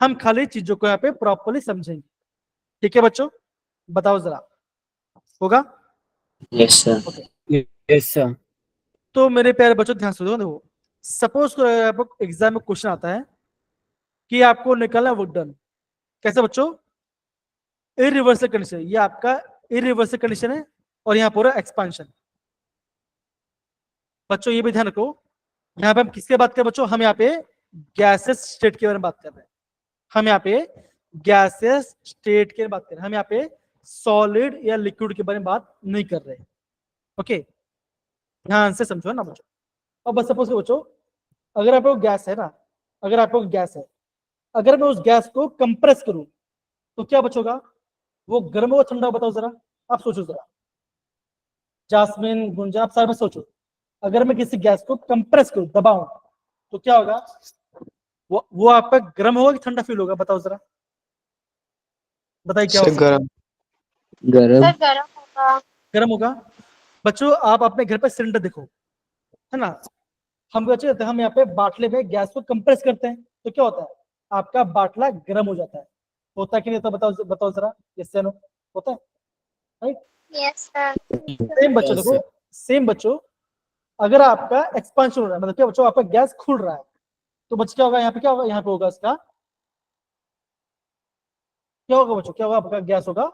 हम खाली चीजों को यहाँ पे प्रॉपर्ली समझेंगे। ठीक है बच्चों, बताओ जरा, होगा? Yes, sir. Yes, sir. तो मेरे प्यारे बच्चों ध्यान से देखो, सपोज आपको एग्जाम में क्वेश्चन आता है कि आपको निकालना वर्क डन, कैसे बच्चों? इरिवर्सल कंडीशन, ये आपका इरिवर्सल कंडीशन है और यहाँ पूरा एक्सपांशन। बच्चों ये भी ध्यान रखो, यहाँ पे हम किसके बात कर रहे हैं बच्चों? हम यहाँ पे गैसेस स्टेट के बारे में बात कर रहे हैं, हम यहाँ पे गैसेस स्टेट के बात कर रहे हैं, हम यहाँ पे सॉलिड या लिक्विड के बारे में बात नहीं कर रहे। ओके, ध्यान से समझो ना बच्चों। अब बस सपोज बच्चों, अगर आप लोग गैस है ना, अगर आप लोग गैस है, अगर मैं उस गैस को कंप्रेस करूं तो क्या बचोगा? वो गर्म हो ठंडा? बताओ जरा, आप सोचो जरा, जासमीन, गुंजा, आप सारे में सोचो, अगर मैं किसी गैस को कंप्रेस करूं, दबाऊं, तो क्या होगा? वो आपका गर्म होगा कि ठंडा फील होगा? बताओ जरा, बताइए क्या Sir, हो सकता है? garam. सर गरम होगा। गर्म होगा। बच्चों आप अपने घर पे सिलेंडर देखो, है ना, हम बच्चे हम यहाँ पे बाटले में गैस को कंप्रेस करते हैं तो क्या होता है? आपका बाटला गर्म हो जाता है, होता है कि नहीं? तो बताओ बताओ जरा, यस या नो, होता है राइट? Yes sir. सेम बच्चों Yes, देखो, sir. सेम बच्चों, अगर आपका एक्सपांशन हो रहा है, मतलब क्या बच्चों, आपका गैस खुल रहा है, तो बच्चों क्या होगा यहाँ पे? क्या होगा यहाँ पे? होगा इसका क्या होगा बच्चों? क्या होगा? आपका गैस होगा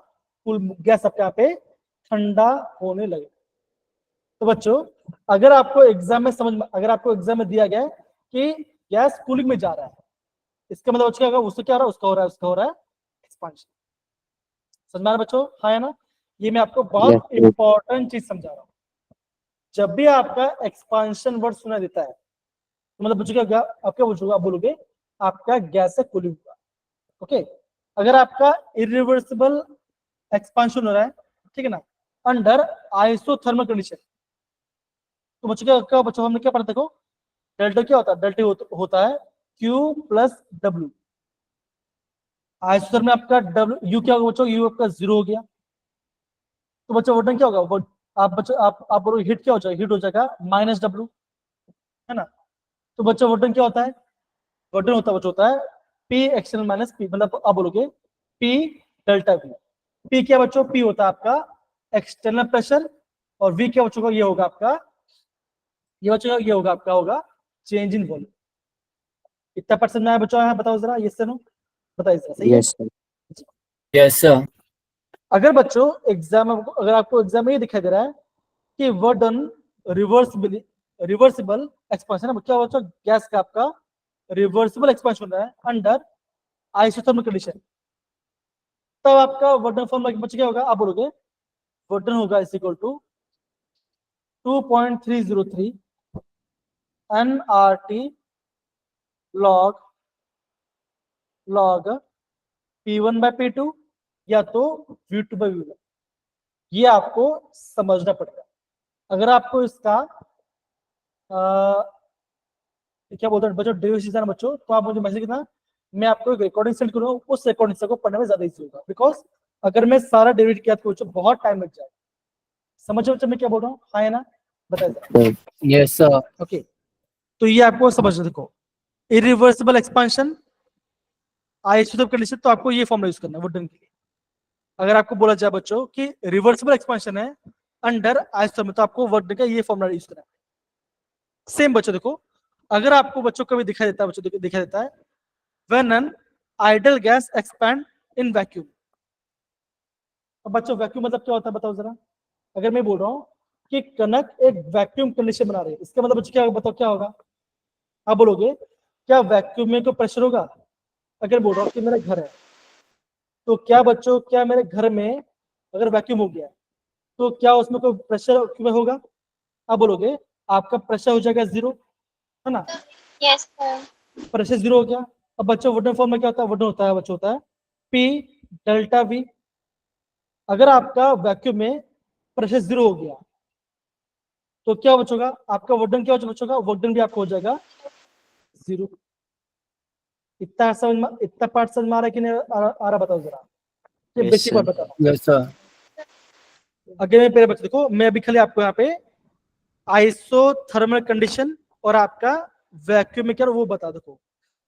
फुल, गैस आपके यहाँ पे ठंडा होने लगे। तो बच्चों अगर आपको एग्जाम में अगर आपको एग्जाम में दिया गया है कि गैस कूलिंग में जा रहा है, इसका मतलब बच्चों क्या होगा? उससे क्या हो रहा है? उसका हो रहा है एक्सपांशन। समझ में आ रहा है बच्चों? हाँ है ना? ये मैं आपको बहुत Yes, sir. इंपॉर्टेंट चीज समझा रहा हूँ। जब भी आपका एक्सपांशन वर्ड सुना देता है तो मतलब बच्चों क्या होगा? आप क्या बोलोगे? आप बोलोगे आपका गैस से कूलिंग हुआ। ओके, अगर आपका इरिवर्सिबल एक्सपांशन हो रहा है, ठीक है ना, अंडर आइसोथर्मल कंडीशन, तो बच्चों क्या बच्चों हमने क्या पढ़ा? देखो, डेल्टा क्या होता है? डेल्टा होता है Q प्लस W। आइसोथर्मल में आपका W U क्या होगा बच्चों? U आपका 0 हो गया। तो बच्चों वर्डन क्या होगा? आप बच्चों आप बोलो हीट क्या हो जाएगा? हीट हो जाएगा माइनस W, है ना? तो बच्चों वर्डन क्या होता है? वर्डन होता है P एक्सटर्नल माइनस P, मतलब आप बोलोगे P डेल्टा V। P क्या बच्चों? P होता है आपका एक्सटर्नल प्रेशर, और V क्या बच्चों? ये होगा आपका, ये बच्चों ये होगा आपका, होगा चेंज इन वॉल्यूम। इतना परसेंट में आया बच्चों? यहाँ बताओ जरा, यस नो, बताइए जरा, सही है? Yes, sir. Yes, sir. अगर बच्चों एग्जाम, अगर आपको एग्जाम में ये दिखाई दे रहा है कि वर्ड डन रिवर्सिबल एक्सपांशन है, क्या बच्चों? गैस का आपका रिवर्सिबल एक्सपांशन हो रहा है अंडर आइसोथर्मल कंडीशन, तब आपका वर्ड डन फॉर्मूला बच्चे क्या होगा? आप बोलोगे वर्ड डन होगा is equal to 2.303 nRT log P1 by P2 या तो V2 by V1। ये आपको समझना पड़ेगा। अगर आपको इसका क्या बोलते हैं बच्चों, डेरिवेशन है बच्चों, तो आप मुझे मैसेज करना, मैं आपको एक रिकॉर्डिंग सेंड करूंगा, उस रिकॉर्डिंग को पढ़ने में ज्यादा इजी होगा, बिकॉज अगर मैं सारा डेरिवेट किया तो बच्चों बहुत टाइम लग जाएगा। समझो बच्चों मैं क्या बोल रहा हूँ? हाँ है ना? बताइए। Yes, sir. ओके, तो ये आपको समझ, देखो, इरिवर्सिबल एक्सपांशन, आइसोटोप कंडीशन, तो आपको ये फॉर्मूला यूज करना है वुडन के लिए। अगर आपको बोला जाए बच्चों कि रिवर्सिबल एक्सपांशन है अंडर आइसोटोप में, तो आपको वुडन का ये फॉर्मूला यूज करना है। सेम बच्चों देखो, अगर आपको बच्चों कभी दिखाई देता है, बच्चों दिखाई देता है when an idol gas expand in vacuum. अब बच्चों वैक्यूम मतलब क्या होता है? बताओ जरा। अगर मैं बोल रहा हूँ कि कनक एक वैक्यूम कंडीशन बना रही है, इसका मतलब बच्चों क्या, बताओ क्या होगा? आप बोलोगे क्या वैक्यूम में कोई प्रेशर होगा? अगर बोल रहा हूँ कि मेरा घर है, तो क्या बच्चों, क्या मेरे घर में अगर वैक्यूम हो गया तो क्या उसमें कोई प्रेशर क्यों होगा? आप बोलोगे आपका प्रेशर हो जाएगा 0, है ना? Yes, sir. प्रेशर 0 हो गया। अब बच्चों वुडन फॉर्म में क्या होता है? वुडन होता है बच्चों, होता है P डेल्टा V। अगर आपका वैक्यूम में प्रेशर 0 हो गया तो क्या बचोगा? आपका वुडन क्या बचोगा? वुडन भी आपको हो जाएगा 0। इतना समझ में, इतना पार्ट समझ में आ रहा है कि नहीं आ रहा? बताओ जरा, ये Yes, बेसिक sir. पार्ट बताओ। Yes sir. अगर मैं पहले बच्चे देखो, मैं अभी खाली आपको यहाँ पे आइसोथर्मल कंडीशन और आपका वैक्यूम में क्या वो बता दो।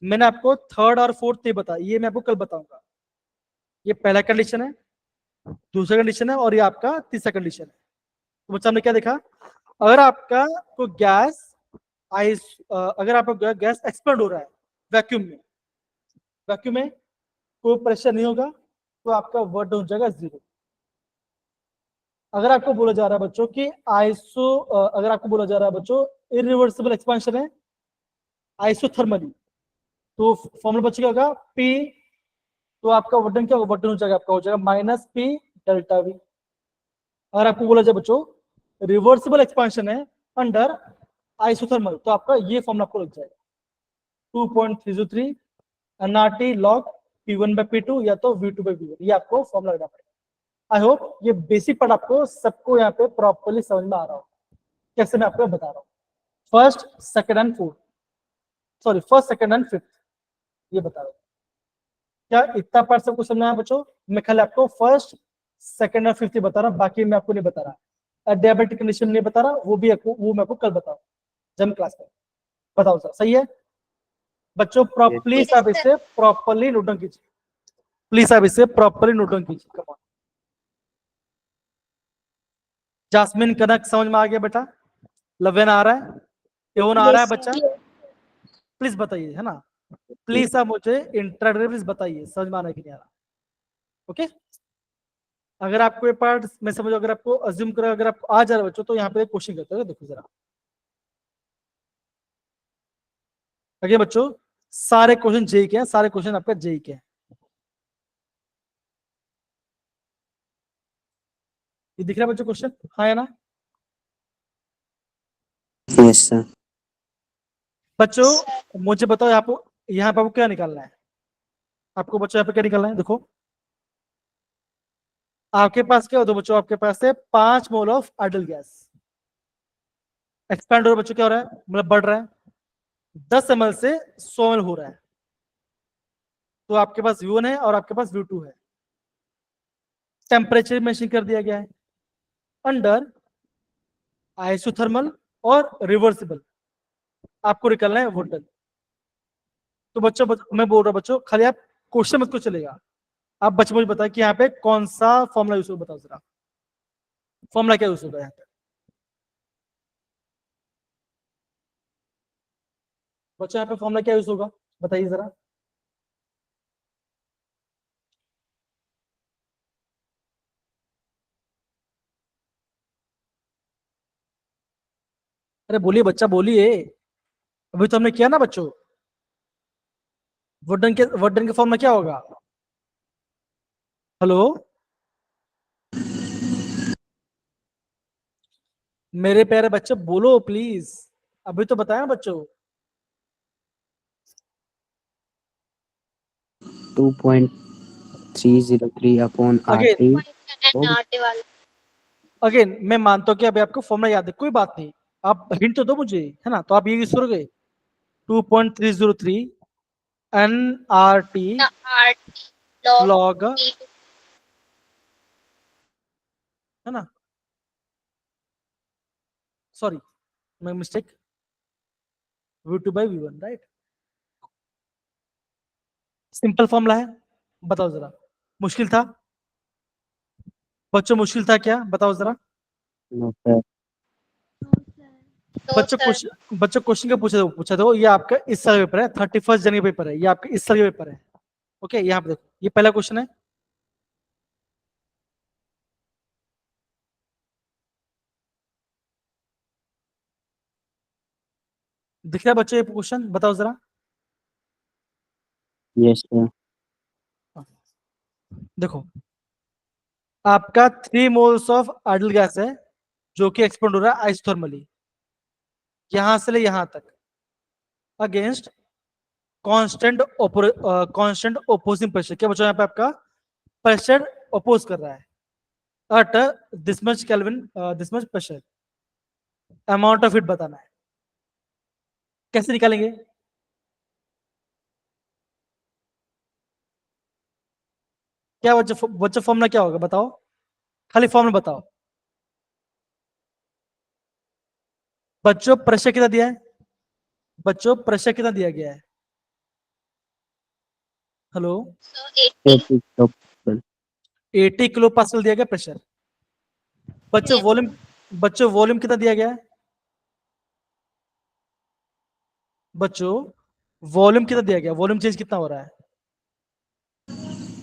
मैंने आपको थर्ड और फोर्थ नहीं बताया, ये मैं आपको कल बताऊंगा। ये पहला कंडीशन है, दूसरा कंडीशन है और ये आपका तीसरा कंडीशन है। तो बच्चा हमने क्या देखा? अगर आपका कोई गैस अगर आपका गैस एक्सपेंड हो रहा है वैक्यूम में, वैक्यूम में कोई प्रेशर नहीं होगा तो आपका वर्ड हो जाएगा 0। अगर आपको बोला जा रहा है बच्चों कि अगर आपको बोला जा रहा है बच्चों इरिवर्सिबल एक्सपेंशन है आइसोथर्मली, तो फॉर्मूला बच्चों क्या होगा? P, तो आपका वर्डन क्या होगा? वर्डन हो जाएगा आपका, हो जाएगा -P डेल्टा V। अगर आपको बोला जाए बच्चों रिवर्सिबल एक्सपेंशन है अंडर आइसोथर्मल, तो आपका ये फॉर्मूला आपको लग जाएगा 2.303 nRT log P1/P2 या तो V2/V1, ये आपको फॉर्मूला लगना पड़ेगा। आई होप ये बेसिक पार्ट आपको सबको यहाँ पे प्रॉपर्ली समझ में आ रहा हो, कैसे मैं आपको बता रहा हूँ। First, second and fourth, sorry first, second and fifth, ये बता रहा हूँ। क्या इतना पार्ट सबको समझना है बच्चों? मैं खाली आपको फर्स्ट, सेकंड और फिफ्थ ही बता रहा हूँ, बाकी मैं आपको नहीं बता रहा। डायबिटिक कंडीशन नहीं बता रहा, वो भी आपको, वो मैं आपको कल बताऊँ जब क्लास में। बताओ सर, सही है बच्चों? प्लीज आप इसे प्रॉपरली नोट डाउन कीजिए, प्लीज आप इसे प्रॉपरली नोट डाउन कीजिए। कम ऑन, जास्मिन कनक समझ में आ गया बेटा? लवेन आ रहा है? एवन आ रहा है बच्चा? प्लीज बताइए, है ना? प्लीज आप मुझे इंट्रोडक्टरी प्लीज बताइए, समझ में आ रहा है कि नहीं आ रहा? ओके, अगर आपको ये पार्ट मैं समझो, अगर आपको अज्यूम करो, अगर आपको आ जा रहा है बच्चों, तो यहाँ पे क्वेश्चन करते हैं, देखो जरा। आगे बच्चों, सारे क्वेश्चन जेई के हैं, सारे क्वेश्चन आपका जेई के हैं। ये दिख रहा है बच्चों क्वेश्चन? हाँ या ना? Yes, sir. बच्चों मुझे बताओ, यहाँ पे आपको क्या निकालना है? आपको बच्चों यहाँ पे क्या निकालना है? देखो आपके पास क्या होता है बच्चों? आपके पास है 5 mole of idol gas, expand हो रहा है बच्चों, क्या हो रहा है? मतलब बढ़ रहा है, 10 ml से 100 ml हो रहा है। तो आपके पास V1 है और आपके पास V2 है। टेम्परेचर मेंशन कर दिया गया है अंडर आइसोथर्मल और रिवर्सिबल, आपको निकालना है वोल्टेज। तो बच्चों मैं बोल रहा हूँ बच्चों, खाली आप क्वेश्चन मत को चलेगा, आप बच्चों मुझे बताए कि यहाँ पे कौन सा फॉर्मूला यूज होगा, बताओ जरा फॉर्मूला क्या यूज होगा यहाँ पे? बच्चों यहाँ पे फॉर्मूला क्या यूज होगा, बताइए जरा। अरे बोलिए बच्चा, बोलिए, अभी तो हमने किया ना बच्चों। वुडन के फॉर्मूला क्या होगा? हेलो, मेरे प्यारे बच्चे बोलो प्लीज, अभी तो बताया ना बच्चों। 2.303 upon अगेन RT. nRT वाला। अगेन मैं मानता हूँ कि अभी आपको फॉर्मूला याद है, कोई बात नहीं, आप हिंट तो दो मुझे, है ना? तो आप ये यूज करोगे 2.303 nRT nRT log log, P2। है ना? सॉरी, मैं mistake, V2/V1, right? Simple formula है, बताओ जरा। मुश्किल था बच्चों? मुश्किल था क्या, बताओ जरा। No, sir. तो बच्चों सर क्वेश्चन का पूछा दो, ये आपका इस साल पेपर है, 31 जनवरी पेपर है, ये आपका इस साल पेपर है। ओके, यहाँ पे देखो, ये पहला क्वेश्चन है। दिख रहा है बच्चों ये क्वेश्चन? बताओ जरा। Yes, sir. देखो, आपका 3 मोल्स ऑफ आइडल गैस है जो कि एक्सपेंड हो रहा है आइसोथर्मली, यहां से ले यहां तक, अगेंस्ट कांस्टेंट ओपोजिंग प्रेशर। क्या बचा यहाँ पे? आपका प्रेशर अपोज कर रहा है at this much Kelvin, this much pressure, amount of heat बताना है। कैसे निकालेंगे? क्या बच्चा फॉर्मूला क्या होगा बताओ, खाली फॉर्मूला बताओ बच्चों। प्रेशर कितना दिया है बच्चों? प्रेशर कितना दिया गया है? Hello, So 80. 80 kilopascal. 80 kilo pascal दिया गया प्रेशर। बच्चों Yes. वॉल्यूम कितना दिया गया है? बच्चों वॉल्यूम कितना दिया गया? वॉल्यूम चेंज कितना हो रहा है?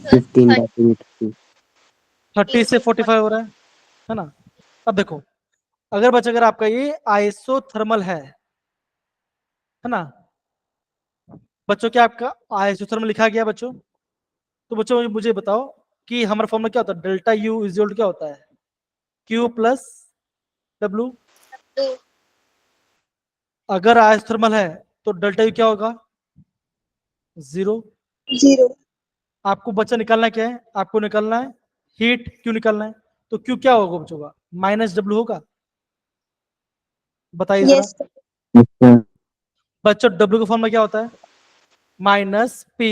15 decimeter cube. 30 से 45 हो रहा है ना? अब देखो, अगर आपका ये आइसोथर्मल है ना बच्चों, क्या आपका आइसोथर्मल लिखा गया बच्चों? तो बच्चों मुझे बताओ कि हमारा फॉर्मूला क्या होता है? डेल्टा यू इज क्या होता है? Q plus W. Do. अगर आइसोथर्मल है तो डेल्टा यू क्या होगा? 0। 0. आपको बच्चा निकालना क्या है? आपको निकालना है हीट। क्यों निकालना है? तो क्यू क्या होगा बच्चों का? माइनस डब्ल्यू होगा। बताइए जरा Yes, sir. Yes, sir. बच्चों, डब्ल्यू का फॉर्मूला क्या होता है? Minus P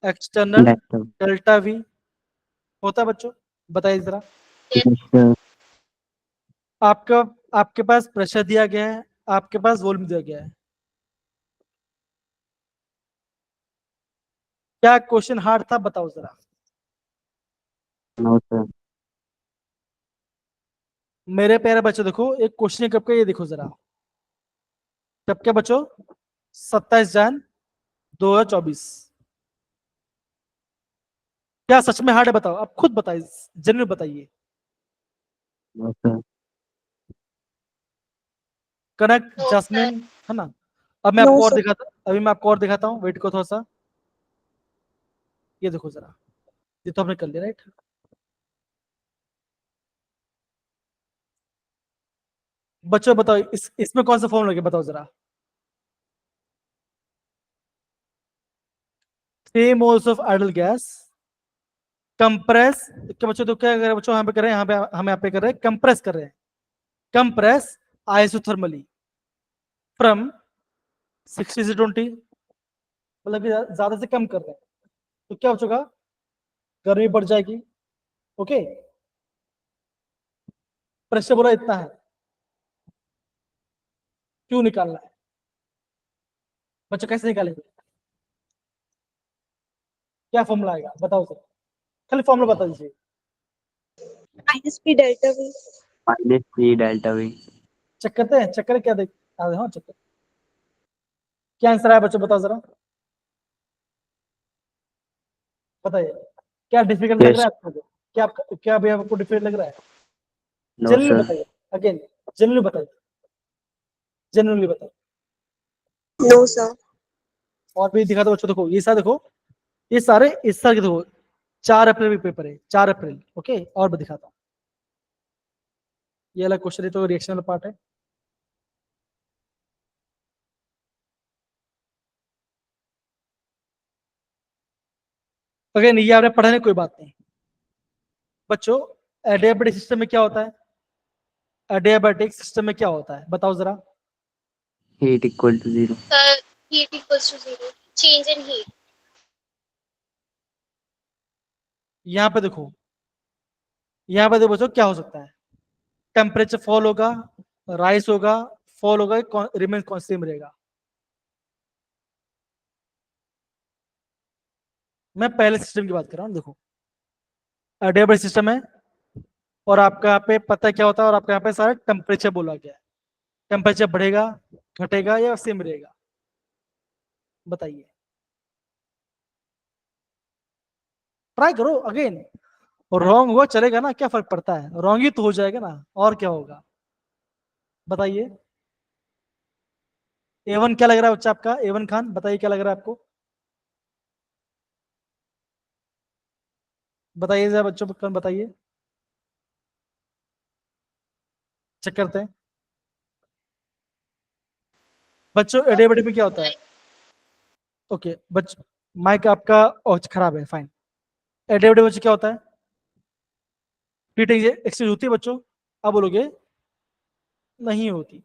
external Delta. Delta we होता है बच्चों। बताइए जरा, Yes, sir. आपका आपके पास प्रेशर दिया गया है, आपके पास वॉल्यूम दिया गया है। क्या क्वेश्चन हार्ड था बताओ जरा। No, sir. मेरे प्यारे बच्चों देखो, एक क्वेश्चन कब का ये देखो जरा, कब के बच्चों? 27 जन 2024। क्या सच में हार्ड है बताओ, आप खुद बताइए, जनरल बताइए। No, sir. Connect No, Jasmine, sir. है ना? अब मैं No, आपको और sir. दिखाता अभी मैं आपको और दिखाता हूँ, वेट को थोड़ा सा। ये देखो जरा, ये तो हमने कर लिया राइट। बच्चों बताओ इसमें कौन सा फॉर्म लगे बताओ जरा। 3 moles of idol gas compress. क्या बच्चों, तो क्या कर रहे हैं बच्चों? यहाँ पे कर रहे हैं, यहाँ पे हम यहाँ पे कर रहे हैं, कंप्रेस कर रहे हैं। कंप्रेस आइसोथर्मली फ्रॉम 60 से 20, मतलब कि ज्यादा से कम कर रहे हैं। तो क्या बच्चों का? गर्मी बढ़ जाएगी। ओके, प्रेशर बोला इतना है, क्यों निकालना है बच्चों? कैसे निकालेंगे? क्या फॉर्मूला आएगा बताओ सर, खाली फॉर्मूला बता दीजिए। Minus P delta V. Minus P delta V. Check करते हैं, चेक करें क्या देख। हाँ चेक कर, क्या आंसर आया बच्चों बताओ जरा, बताइए। क्या डिफिकल्ट लग Yes. रहा है आपको? क्या भैया आपको डिफिकल्ट लग रहा है? No, generally sir. बताइए, अगेन जनरली बताइए, जनरली बताइए। No, sir. और भी दिखा दो बच्चों, देखो ये सारे, देखो ये सारे इस साल के, देखो 4 अप्रैल भी पेपर है, 4 अप्रैल। ओके, और भी दिखाता हूँ। ये वाला क्वेश्चन है तो रिएक्शन वाला पार्ट है। अगेन ये आपने पढ़ा नहीं, कोई बात नहीं बच्चों। एडियाबेटिक सिस्टम में क्या होता है? एडियाबेटिक सिस्टम में क्या होता है बताओ जरा। Heat equal to 0. Sir, heat equals to 0. Change in heat. यहाँ पे देखो, यहाँ पे देखो बच्चों क्या हो सकता है? टेम्परेचर फॉल होगा, राइस होगा, फॉल होगा, रिमेन सेम रहेगा। मैं पहले सिस्टम की बात कर रहा हूँ। देखो एडियाबेटिक सिस्टम है और आपका यहाँ पे पता है क्या होता है, और आपका यहाँ पे सारा टेम्परेचर बोला गया है। टेम्परेचर बढ़ेगा, घटेगा या सेम रहेगा? बताइए, ट्राई करो अगेन। और रॉन्ग हुआ चलेगा ना, क्या फर्क पड़ता है? रॉन्ग ही तो हो जाएगा ना, और क्या होगा बताइए। A1 क्या लग रहा है बच्चा आपका? A1 खान बताइए क्या लग रहा है आपको? बताइए जरा बच्चों, कौन बताइए, चेक करते हैं बच्चों। एडिएबेटिक में क्या होता है? ओके बच्चों, माइक आपका खराब है, फाइन। एडिएबेटिक बच्चों क्या होता है? हीट एक्सचेंज होती है बच्चों? आप बोलोगे नहीं होती,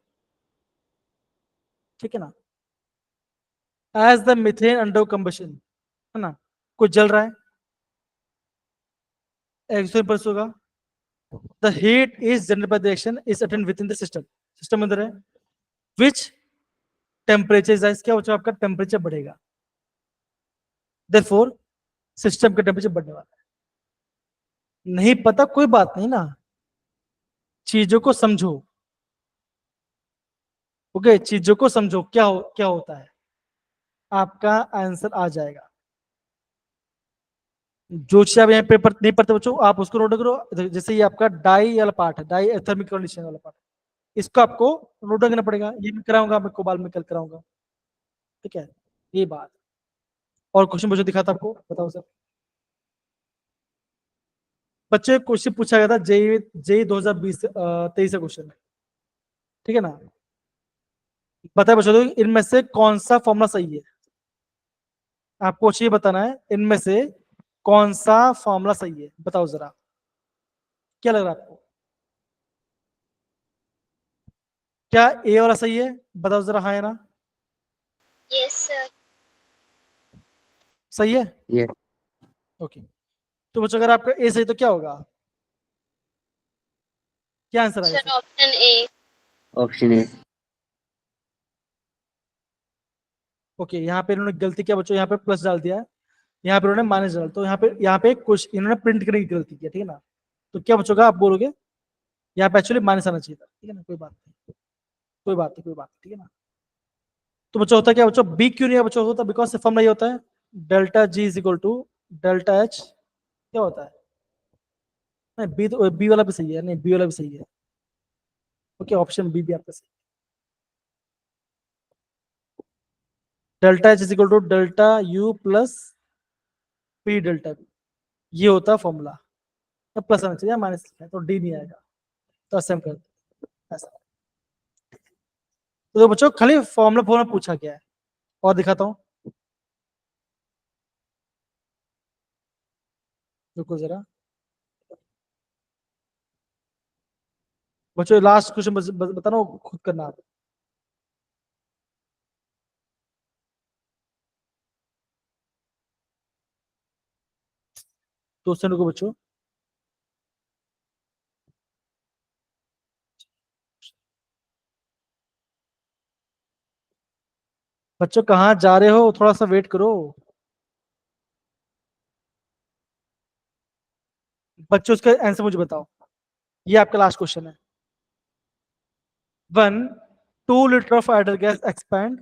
ठीक है ना। As the methane under combustion, है ना, कुछ जल रहा है, एक्सोस होगा, the heat is generated by the reaction is attend with in the system, system अंदर है, विच टेम्परेचर राइज, क्या होगा आपका टेम्परेचर बढ़ेगा, देयरफॉर सिस्टम का टेम्परेचर बढ़ने वाला है। नहीं पता कोई बात नहीं ना, चीजों को समझो, ओके, चीजों को समझो, क्या होता है, आपका आंसर आ जाएगा। जो चीज आप यहाँ पेपर नहीं पढ़ते बच्चों, आप उसको नोट करो। जैसे ये आपका डाई वाला पार्ट है, डाई थर्मिक कंडीशन वाला पार्ट, इसको आपको नोट करना पड़ेगा। ये मैं कराऊंगा, मैं कोबाल में कल कराऊंगा, ठीक है, ये बात। और क्वेश्चन बच्चों दिखाता आपको, बताओ सर। बच्चों एक क्वेश्चन पूछा गया था जेई 2023 का क्वेश्चन है, ठीक है ना। बताए बच्चों, तो इनमें से कौन सा फॉर्मूला सही है, आपको ये बताना है इनमें से कौन सा फॉर्मूला सही है, बताओ जरा, क्या लग रहा है आपको, क्या ए वाला सही है, बताओ जरा, हाँ या ना, Yes, sir. सही है, ये ओके। तो बच्चों अगर आपका ए सही तो क्या होगा, क्या आंसर आएगा Sir, sir? option A. Option A. Okay, यहाँ पे इन्होंने गलती किया बच्चों, यहाँ पे प्लस डाल दिया है, यहाँ पे उन्होंने माइनस डाल, तो यहाँ पे कुछ इन्होंने प्रिंट करने की गलती की, ठीक है ना। तो क्या बच्चों का आप बोलोगे, यहाँ पे एक्चुअली माइनस आना चाहिए था, ठीक है ना, कोई बात नहीं, कोई बात नहीं, कोई बात नहीं, ठीक है ना। तो बच्चों होता है क्या बच्चों, बी क्यों नहीं है बच्चों, होता बिकॉज से फॉर्मूला ये होता है delta G is equal to delta H, क्या होता है, नहीं बी, तो बी वाला भी सही है, नहीं बी वाला भी सही है, ओके, ऑप्शन बी भी आपका सही। Delta H is equal to delta U plus P delta V, ये होता है फॉर्मूला। प्लस आना चाहिए, माइनस लिखा है तो डी नहीं आएगा, तो ऐसे हम करते हैं, ऐसा। तो बच्चों खाली फॉर्मूला फॉर्मूला पूछा गया है, और दिखाता हूँ, रुको जरा बच्चों, लास्ट क्वेश्चन बताना, वो खुद करना आप। तो उससे रुको बच्चों, बच्चों कहाँ जा रहे हो, थोड़ा सा वेट करो बच्चों, उसका आंसर मुझे बताओ, ये आपका लास्ट क्वेश्चन है। 1 2 litre of idol gas expand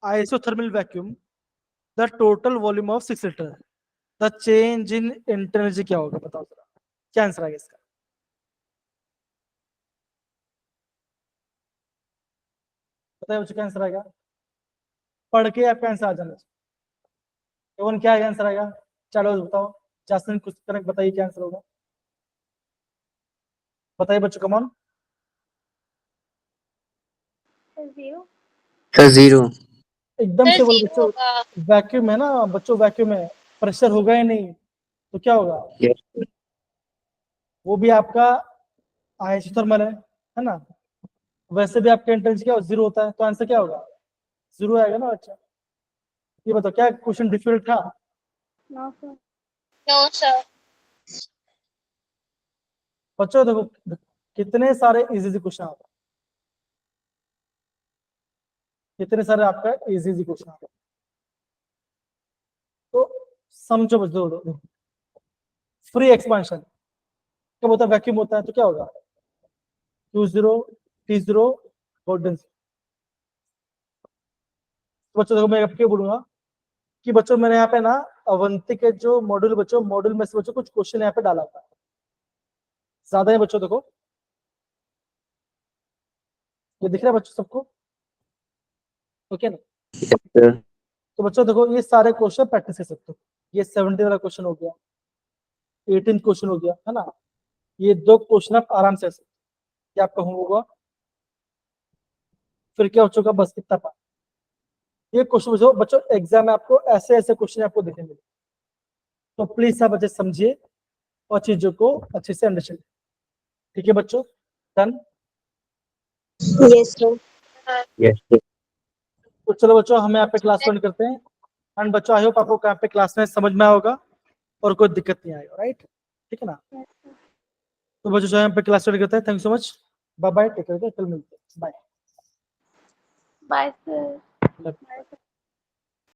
isothermal vacuum the total volume of 6 litre, the change in energy क्या होगा, बताओ जरा, क्या आंसर आएगा इसका, बताइए बच्चों, क्या आंसर आएगा, पढ़ के आपका आंसर आ जाना चाहिए। कौन क्या आंसर आएगा, चलो बताओ, जासमिन कुछ करेक्ट बताइए, क्या आंसर होगा, बताइए बच्चों, कमॉन। Zero. Sir zero. एकदम Sir, से बोलो zero बच्चों, होगा. वैक्यूम है ना बच्चों, वैक्यूम है, प्रेशर होगा ही नहीं, तो क्या होगा, यस वो भी आपका आइसोथर्मल है ना, वैसे भी आपका इंटेंस क्या जीरो होता है, तो आंसर क्या होगा, जीरो आएगा ना बच्चा। ये बताओ क्या क्वेश्चन डिफिकल्ट था, No, sir. No, sir. बच्चों देखो कितने सारे इजी क्वेश्चन आते हैं, कितने सारे आपका इजी क्वेश्चन आते हैं, तो समझो बच्चों, फ्री एक्सपांशन कब होता है, वैक्यूम होता है, तो क्या होगा, Q0 T0 गोल्डन। बच्चों देखो मैं अब क्या बोलूंगा कि बच्चों मैंने यहाँ पे ना अवंती के जो मॉड्यूल, बच्चों मॉड्यूल में से बच्चों कुछ क्वेश्चन यहाँ पे डाला था, ज्यादा है बच्चों, देखो ये दिख रहा है बच्चों सबको, ओके ना। सर। तो बच्चों देखो ये सारे क्वेश्चन प्रैक्टिस कर सकते हो, ये 70 वाला क्वेश्चन हो गया, 18 क्वेश्चन हो गया है ना। ये 2 क्वेश्चन आप आराम से क्या आपका होगा, फिर क्या हो चुका बस इतना पा। ये क्वेश्चन बच्चों बच्चों एग्जाम में आपको ऐसे ऐसे क्वेश्चन आपको देखने मिले, तो प्लीज सब बच्चे समझिए और चीजों को अच्छे से अंडरस्टैंड। ठीक है बच्चों, done. Yes, sir. Yes, sir. तो चलो बच्चों हम यहाँ पे क्लास रन करते हैं। एंड बच्चों आई होप आपको यहाँ पे क्लास में समझ में आया होगा और कोई दिक्कत नहीं आएगा, राइट? ठीक है ना। Yes, sir. तो बच्चों जो यहाँ पे क्लास रन करते हैं, thank you so much, bye bye, take care, कल मिलते हैं, bye. Bye, sir. Love you. Bye, sir.